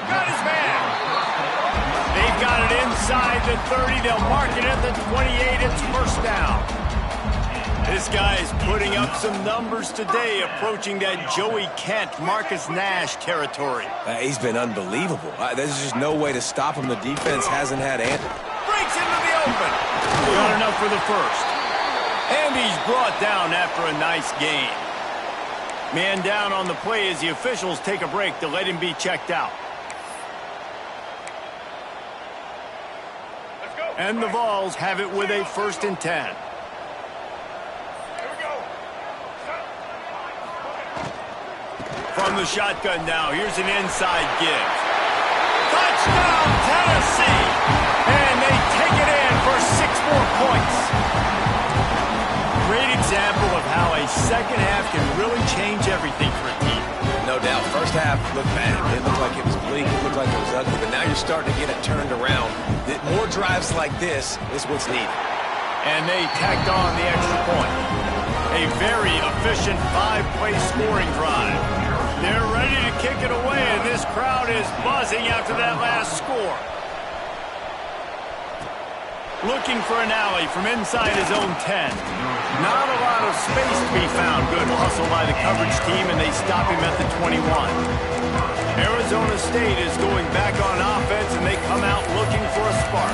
Got his man. They've got it inside the 30. They'll mark it at the 28. It's first down. This guy is putting up some numbers today, approaching that Joey Kent, Marcus Nash territory. He's been unbelievable. There's just no way to stop him. The defense hasn't had breaks into the open. Got enough for the first. And he's brought down after a nice gain. Man down on the play as the officials take a break to let him be checked out. And the Vols have it with a 1st and 10. From the shotgun now, here's an inside give. Touchdown, Tennessee! And they take it in for 6 more points. Great example of how a second half can really change everything for a team. No doubt. First half looked bad. It looked like it was bleak. It looked like it was ugly. But now you're starting to get it turned around. More drives like this is what's needed. And they tacked on the extra point. A very efficient 5-play scoring drive. They're ready to kick it away, and this crowd is buzzing after that last score. Looking for an alley from inside his own 10. Not a lot of space to be found. Good hustle by the coverage team, and they stop him at the 21. Arizona State is going back on offense, and they come out looking for a spark.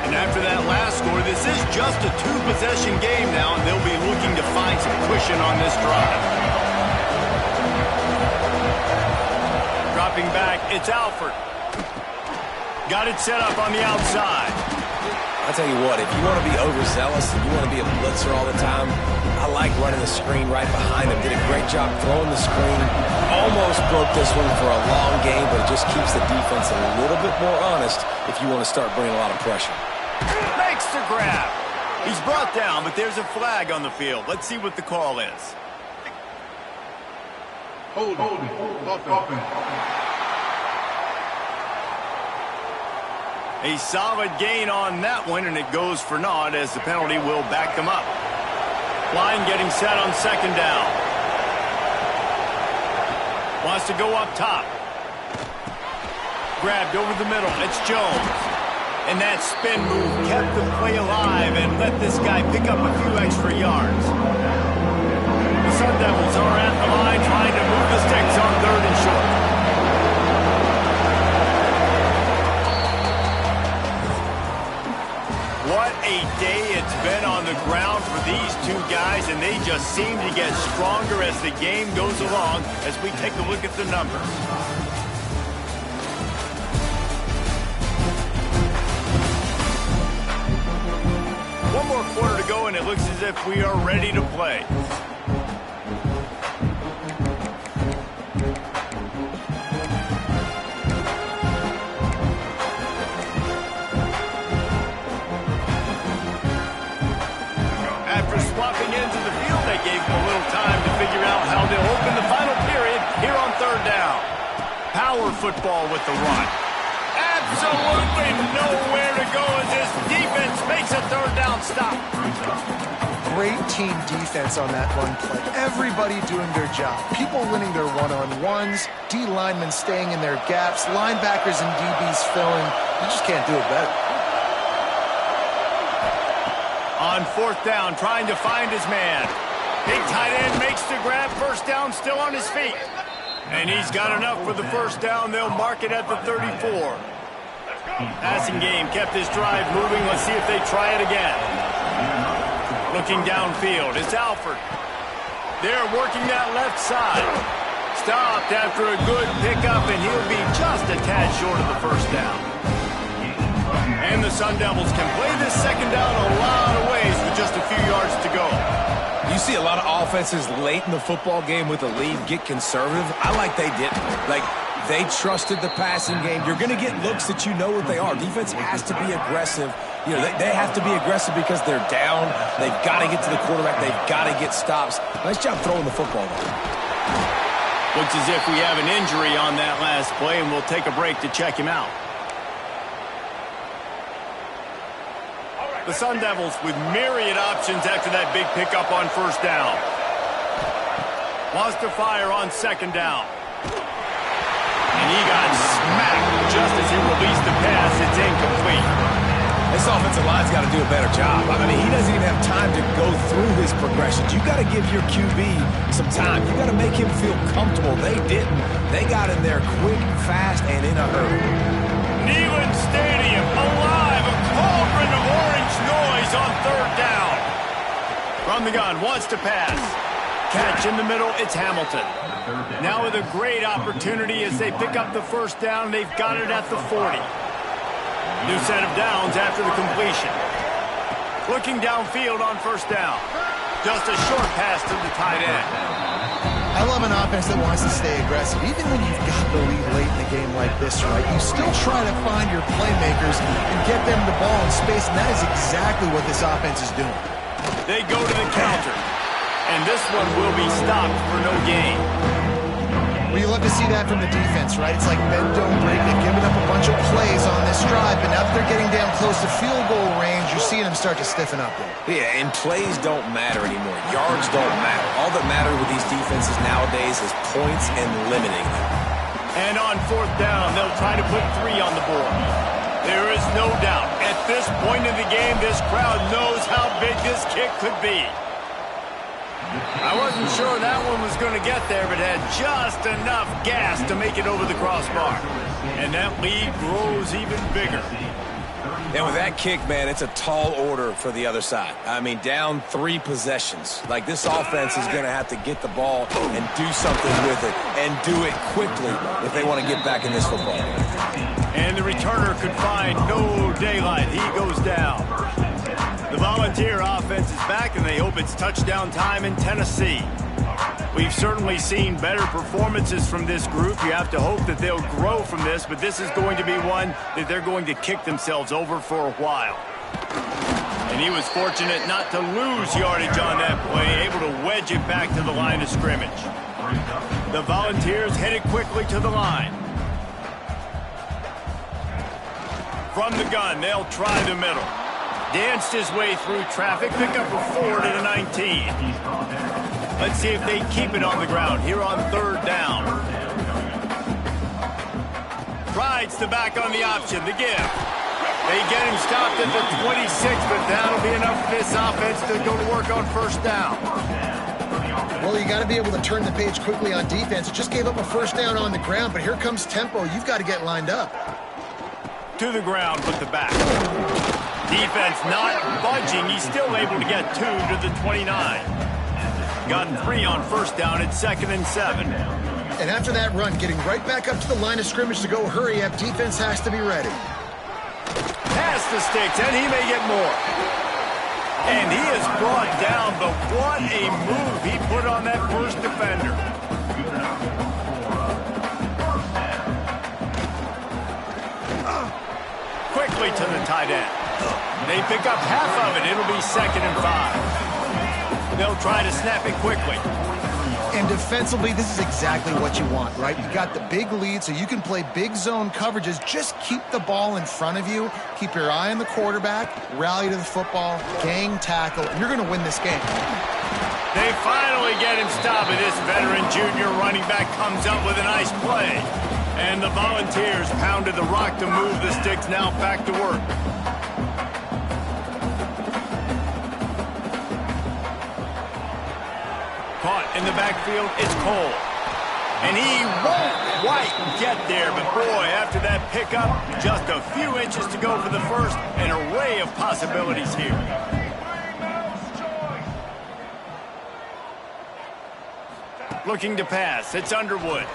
And after that last score, this is just a 2-possession game now, and they'll be looking to find some cushion on this drive. Dropping back, it's Alford. Got it set up on the outside. I'll tell you what, if you want to be overzealous and you want to be a blitzer all the time, I like running the screen right behind him. Did a great job throwing the screen. Almost broke this one for a long game, but it just keeps the defense a little bit more honest if you want to start bringing a lot of pressure. Makes the grab. He's brought down, but there's a flag on the field. Let's see what the call is. Hold it. A solid gain on that one, and it goes for naught as the penalty will back them up. Line getting set on 2nd down. Wants to go up top. Grabbed over the middle. It's Jones. And that spin move kept the play alive and let this guy pick up a few extra yards. The Sun Devils are at the line trying to move the sticks on 3rd and short. What a day it's been on the ground for these two guys, and they just seem to get stronger as the game goes along as we take a look at the numbers. One more quarter to go, and it looks as if we are ready to play. Gave them a little time to figure out how they'll open the final period here on 3rd down. Power football with the run. Absolutely nowhere to go as this defense makes a 3rd down stop. Great team defense on that run play. Everybody doing their job. People winning their one-on-ones, D linemen staying in their gaps, linebackers and DBs filling. You just can't do it better. On 4th down, trying to find his man. Big tight end makes the grab. 1st down, still on his feet. And he's got enough for the 1st down. They'll mark it at the 34. Passing game kept this drive moving. Let's see if they try it again. Looking downfield, it's Alford. They're working that left side. Stopped after a good pickup, and he'll be just a tad short of the 1st down. And the Sun Devils can play this 2nd down a lot of ways with just a few yards to go. You see a lot of offenses late in the football game with a lead get conservative. I like they didn't. Like, they trusted the passing game. You're going to get looks that you know what they are. Defense has to be aggressive. You know, they have to be aggressive because they're down. They've got to get to the quarterback. They've got to get stops. Nice job throwing the football, though. Looks as if we have an injury on that last play, and we'll take a break to check him out. The Sun Devils with myriad options after that big pickup on 1st down. Wants to fire on 2nd down. And he got smacked just as he released the pass. It's incomplete. This offensive line's got to do a better job. I mean, he doesn't even have time to go through his progressions. You got to give your QB some time. You got to make him feel comfortable. They didn't. They got in there quick, fast, and in a hurry. Neyland Stadium alive. A cauldron of orange noise on third down. From the gun, wants to pass. Catch in the middle, it's Hamilton. Now with a great opportunity as they pick up the first down. They've got it at the 40. New set of downs after the completion. Looking downfield on first down. Just a short pass to the tight end. I love an offense that wants to stay aggressive. Even when you've got the lead late in the game like this, right, you still try to find your playmakers and get them the ball in space, and that is exactly what this offense is doing. They go to the counter, and this one will be stopped for no gain. Well, you love to see that from the defense, right? It's like bend, don't break. They've given up a bunch of plays on this drive, but now that they're getting down close to field goal range, you're seeing them start to stiffen up there. Yeah, and plays don't matter anymore. Yards don't matter. All that matters with these defenses nowadays is points and limiting them. And on fourth down, they'll try to put 3 on the board. There is no doubt, at this point in the game, this crowd knows how big this kick could be. I wasn't sure that one was going to get there, but had just enough gas to make it over the crossbar. And that lead grows even bigger. And with that kick, man, it's a tall order for the other side. I mean, down 3 possessions. Like, this offense is going to have to get the ball and do something with it, and do it quickly if they want to get back in this football. And the returner could find no daylight. He goes down. The Volunteer offense is back, and they hope it's touchdown time in Tennessee. We've certainly seen better performances from this group. You have to hope that they'll grow from this, but this is going to be one that they're going to kick themselves over for a while. And he was fortunate not to lose yardage on that play, able to wedge it back to the line of scrimmage. The Volunteers headed quickly to the line. From the gun, they'll try the middle. Danced his way through traffic, pick up a 4 to the 19. Let's see if they keep it on the ground here on third down. Pride's the back on the option, the give. They get him stopped at the 26, but that'll be enough for this offense to go to work on first down. Well, you got to be able to turn the page quickly on defense. Just gave up a first down on the ground, but here comes tempo. You've got to get lined up. To the ground with the back. Defense not budging. He's still able to get 2 to the 29. Got 3 on first down at 2nd and 7. And after that run, getting right back up to the line of scrimmage to go hurry up, defense has to be ready. Past the sticks, and he may get more. And he is brought down, but what a move he put on that first defender. Quickly to the tight end. They pick up half of it. It'll be 2nd and 5. They'll try to snap it quickly. And defensively, this is exactly what you want, right? You got the big lead, so you can play big zone coverages. Just keep the ball in front of you. Keep your eye on the quarterback. Rally to the football. Gang tackle. And you're going to win this game. They finally get him stopped, and this veteran junior running back comes up with a nice play. And the Volunteers pounded the rock to move the sticks. Now back to work. Caught in the backfield, it's Cole. And he won't quite get there, but boy, after that pickup, just a few inches to go for the first. An array of possibilities here. Looking to pass, it's Underwood.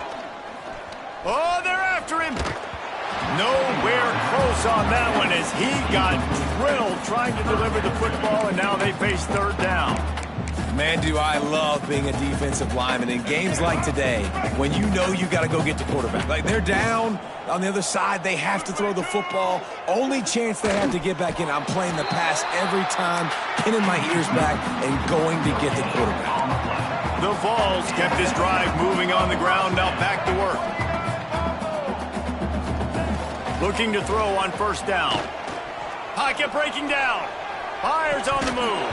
Oh, they're after him. Nowhere close on that one as he got drilled trying to deliver the football, and now they face third down. Man, do I love being a defensive lineman in games like today when you know you got to go get the quarterback. Like, they're down on the other side. They have to throw the football. Only chance they have to get back in. I'm playing the pass every time, pinning my ears back and going to get the quarterback. The Vols kept this drive moving on the ground. Now back to work. Looking to throw on first down. Pocket breaking down. Fires on the move.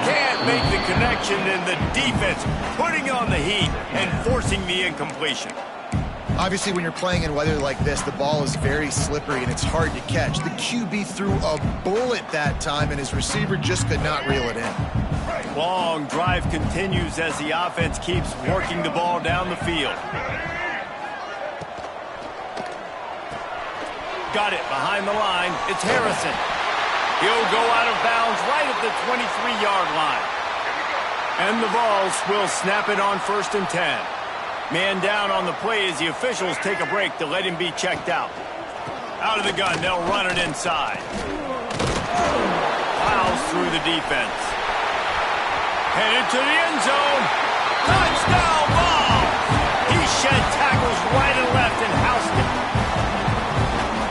Can't make the connection, and the defense putting on the heat and forcing the incompletion. Obviously, when you're playing in weather like this, the ball is very slippery and it's hard to catch. The QB threw a bullet that time, and his receiver just could not reel it in. Long drive continues as the offense keeps working the ball down the field. Got it behind the line. It's Harrison. He'll go out of bounds right at the 23-yard line. And the Vols will snap it on 1st and 10. Man down on the play as the officials take a break to let him be checked out. Out of the gun, they'll run it inside. Plows through the defense. Headed to the end zone. Touchdown ball! He shed tackles right and left and housed it.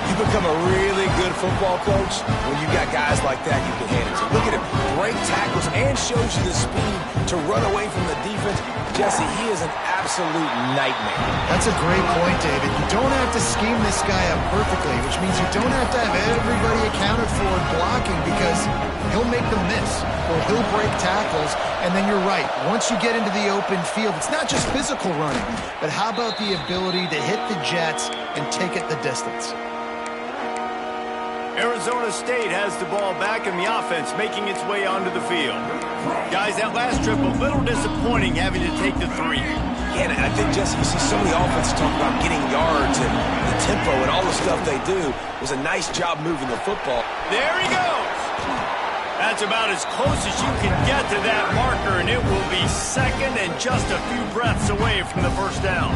You become a really good football coach when you got guys like that you can hand it to. Look at him, break tackles and shows you the speed to run away from the defense. Jesse, he is an absolute nightmare. That's a great point, David. You don't have to scheme this guy up perfectly, which means you don't have to have everybody accounted for blocking, because he'll make them miss or he'll break tackles. And then you're right. Once you get into the open field, it's not just physical running, but how about the ability to hit the jets and take it the distance? Arizona State has the ball back in the offense, making its way onto the field. Guys, that last trip a little disappointing, having to take the 3. Yeah, and I think, Jesse, you see so many offenses talk about getting yards and the tempo and all the stuff they do. It was a nice job moving the football. There he goes. That's about as close as you can get to that marker, and it will be second and just a few breaths away from the first down.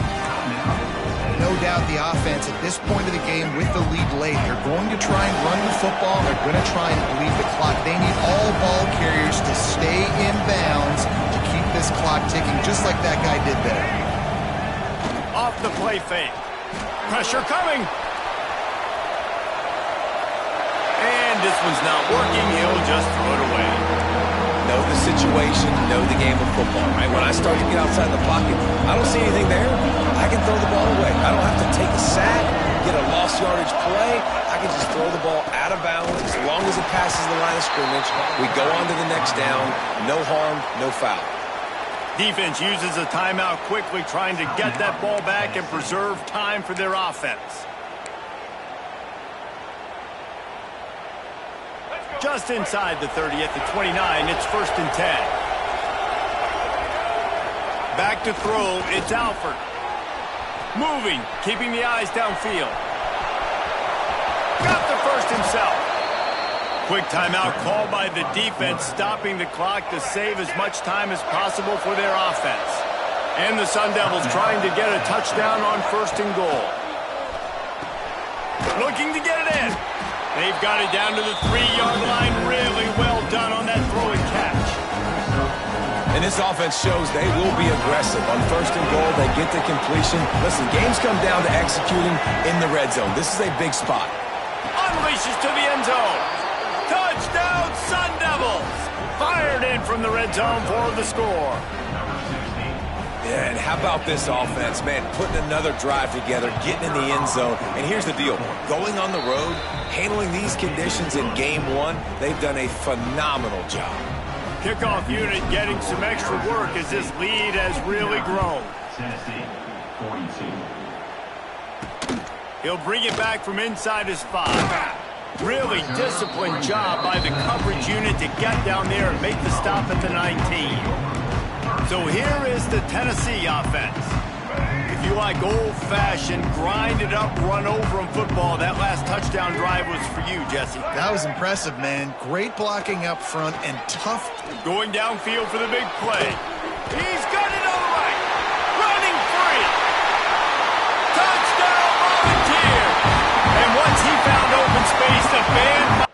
No doubt the offense at this point of the game with the lead late, they're going to try and run the football. They're going to try and bleed the clock. They need all ball carriers to stay in bounds to keep this clock ticking, just like that guy did there. Off the play fake. Pressure coming. And this one's not working. He'll just throw it away. Know the situation, know the game of football, right? When I start to get outside the pocket, I don't see anything there. I can throw the ball away. I don't have to take a sack, get a lost yardage play. I can just throw the ball out of bounds. As long as it passes the line of scrimmage, we go on to the next down. No harm, no foul. Defense uses a timeout quickly, trying to get that ball back and preserve time for their offense. Just inside the 30 at the 29, it's 1st and 10. Back to throw, it's Alford. Moving, keeping the eyes downfield. Got the first himself. Quick timeout called by the defense, stopping the clock to save as much time as possible for their offense. And the Sun Devils trying to get a touchdown on 1st and goal. Looking to get it in. They've got it down to the 3-yard line. Really well done on that throw and catch. And this offense shows they will be aggressive. On 1st and goal, they get the completion. Listen, games come down to executing in the red zone. This is a big spot. Unleashes to the end zone. Touchdown, Sun Devils. Fired in from the red zone for the score. Yeah, and how about this offense, man, putting another drive together, getting in the end zone. And here's the deal. Going on the road, handling these conditions in game 1, they've done a phenomenal job. Kickoff unit getting some extra work as this lead has really grown. He'll bring it back from inside his 5. Really disciplined job by the coverage unit to get down there and make the stop at the 19. So here is the Tennessee offense. If you like old-fashioned, grind-it-up, run-over-'em football, that last touchdown drive was for you, Jesse. That was impressive, man. Great blocking up front and tough. Going downfield for the big play. He's got it all right. Running free. Touchdown, Volunteer. And once he found open space, the band...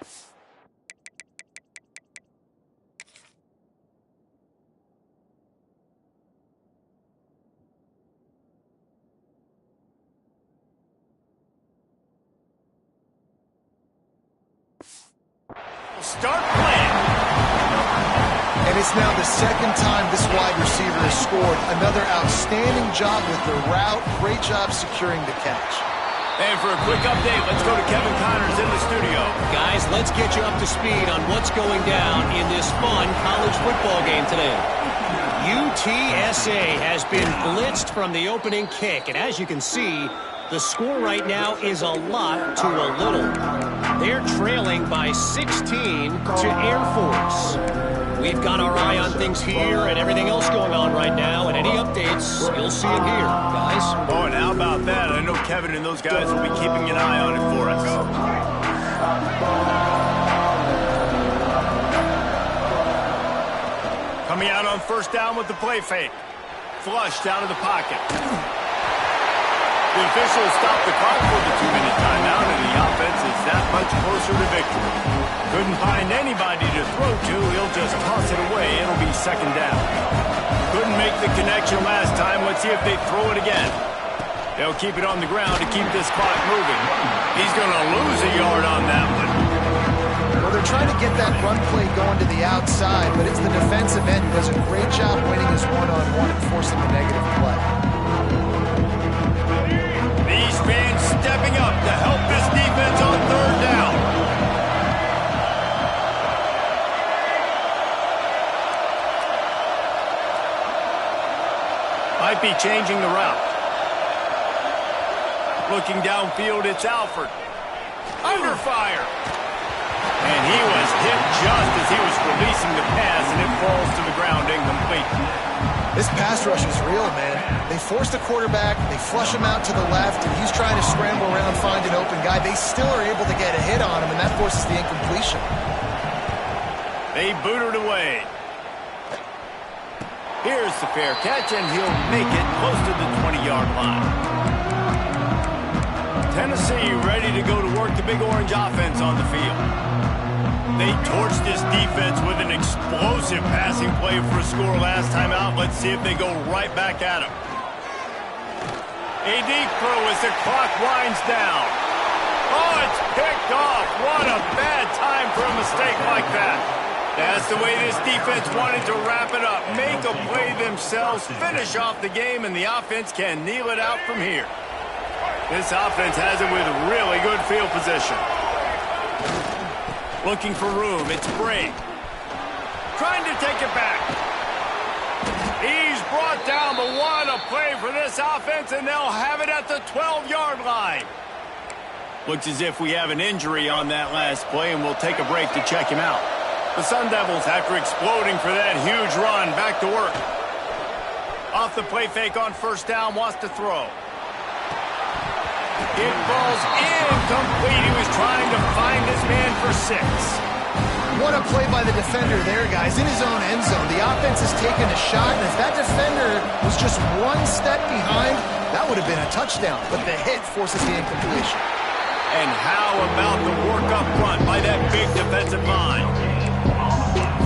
Start playing. And it's now the second time this wide receiver has scored. Another outstanding job with the route. Great job securing the catch. And for a quick update, let's go to Kevin Connors in the studio. Guys, let's get you up to speed on what's going down in this fun college football game today. UTSA has been blitzed from the opening kick, and as you can see, the score right now is a lot to a little. They're trailing by 16 to Air Force. We've got our eye on things here and everything else going on right now, and any updates, you'll see them here, guys. Oh, and how about that? I know Kevin and those guys will be keeping an eye on it for us. Coming out on first down with the play fake. Flushed out of the pocket. The officials stopped the clock for the 2-minute timeout, and the offense is that much closer to victory. Couldn't find anybody to throw to. He'll just toss it away. It'll be second down. Couldn't make the connection last time. Let's see if they throw it again. They'll keep it on the ground to keep this clock moving. He's going to lose a yard on that one. Well, they're trying to get that run play going to the outside, but it's the defensive end who does a great job winning his one-on-one and forcing the negative play. These fans stepping up to help this defense on third down. Might be changing the route. Looking downfield, it's Alford. Under fire. And he was hit just as he was releasing the pass, and it falls to the ground incomplete. This pass rush is real, man. They force the quarterback, they flush him out to the left, and he's trying to scramble around, find an open guy. They still are able to get a hit on him, and that forces the incompletion. They boot it away. Here's the fair catch, and he'll make it close to the 20-yard line. Tennessee ready to go to work the Big Orange offense on the field. They torched this defense with an explosive passing play for a score last time out. Let's see if they go right back at him. A deep throw as the clock winds down. Oh, it's picked off. What a bad time for a mistake like that. That's the way this defense wanted to wrap it up. Make a play themselves, finish off the game, and the offense can kneel it out from here. This offense has it with really good field position. Looking for room, it's Bray. Trying to take it back. He's brought down, but what a play for this offense, and they'll have it at the 12-yard line. Looks as if we have an injury on that last play, and we'll take a break to check him out. The Sun Devils, after exploding for that huge run, back to work. Off the play fake on first down, wants to throw. It falls incomplete. He was trying to find his man for 6. What a play by the defender there, guys. In his own end zone, the offense has taken a shot, and if that defender was just one step behind, that would have been a touchdown. But the hit forces the incompletion. And how about the work up front by that big defensive line?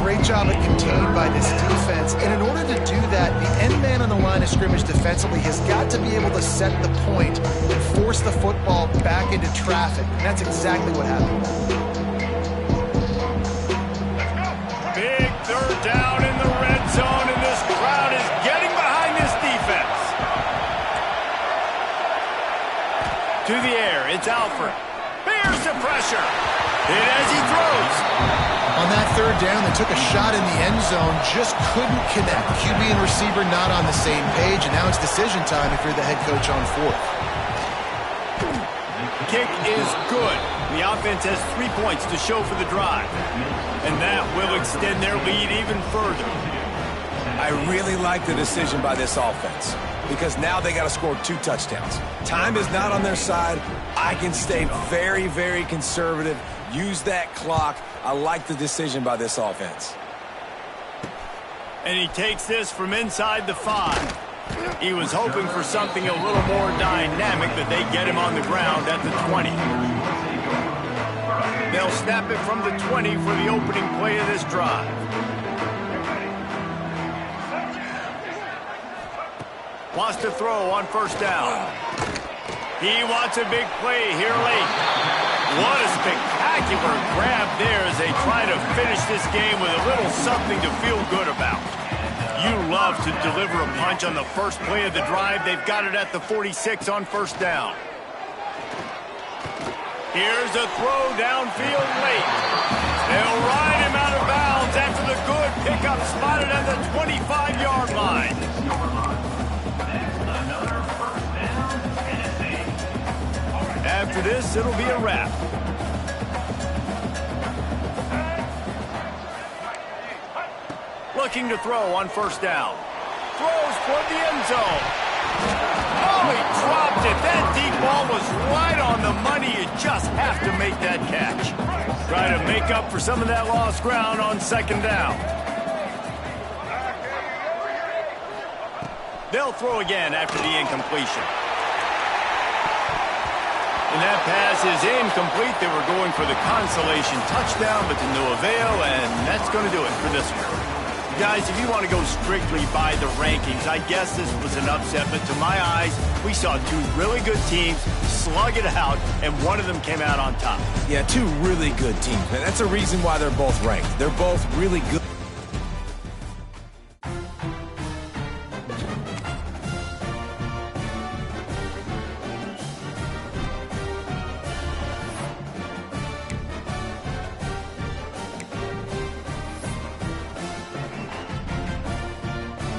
Great job at contained by this defense. And in order to do that, the end man on the line of scrimmage defensively has got to be able to set the point and force the football back into traffic. And that's exactly what happened. Big third down in the red zone, and this crowd is getting behind this defense. To the air, it's Alford. Here's the pressure. Hit as he throws. On that third down, they took a shot in the end zone, just couldn't connect. QB and receiver not on the same page, and now it's decision time if you're the head coach on fourth. Kick is good. The offense has 3 points to show for the drive, and that will extend their lead even further. I really like the decision by this offense because now they got to score 2 touchdowns. Time is not on their side. I can stay very, very conservative. Use that clock. I like the decision by this offense. And he takes this from inside the 5. He was hoping for something a little more dynamic, but they get him on the ground at the 20. They'll snap it from the 20 for the opening play of this drive. Wants to throw on first down. He wants a big play here late. What a spectacular grab there as they try to finish this game with a little something to feel good about. You love to deliver a punch on the first play of the drive. They've got it at the 46 on first down. Here's a throw downfield late. They'll ride him out of bounds. downs after the good pickup spotted at the 25-yard line. After this, it'll be a wrap. Looking to throw on first down. Throws toward the end zone. Oh, he dropped it. That deep ball was right on the money. You just have to make that catch. Try to make up for some of that lost ground on second down. They'll throw again after the incompletion. And that pass is incomplete. They were going for the consolation touchdown, but to no avail, and that's going to do it for this one. Guys, if you want to go strictly by the rankings, I guess this was an upset, but to my eyes, we saw two really good teams slug it out, and one of them came out on top. Yeah, two really good teams, man. That's a reason why they're both ranked. They're both really good.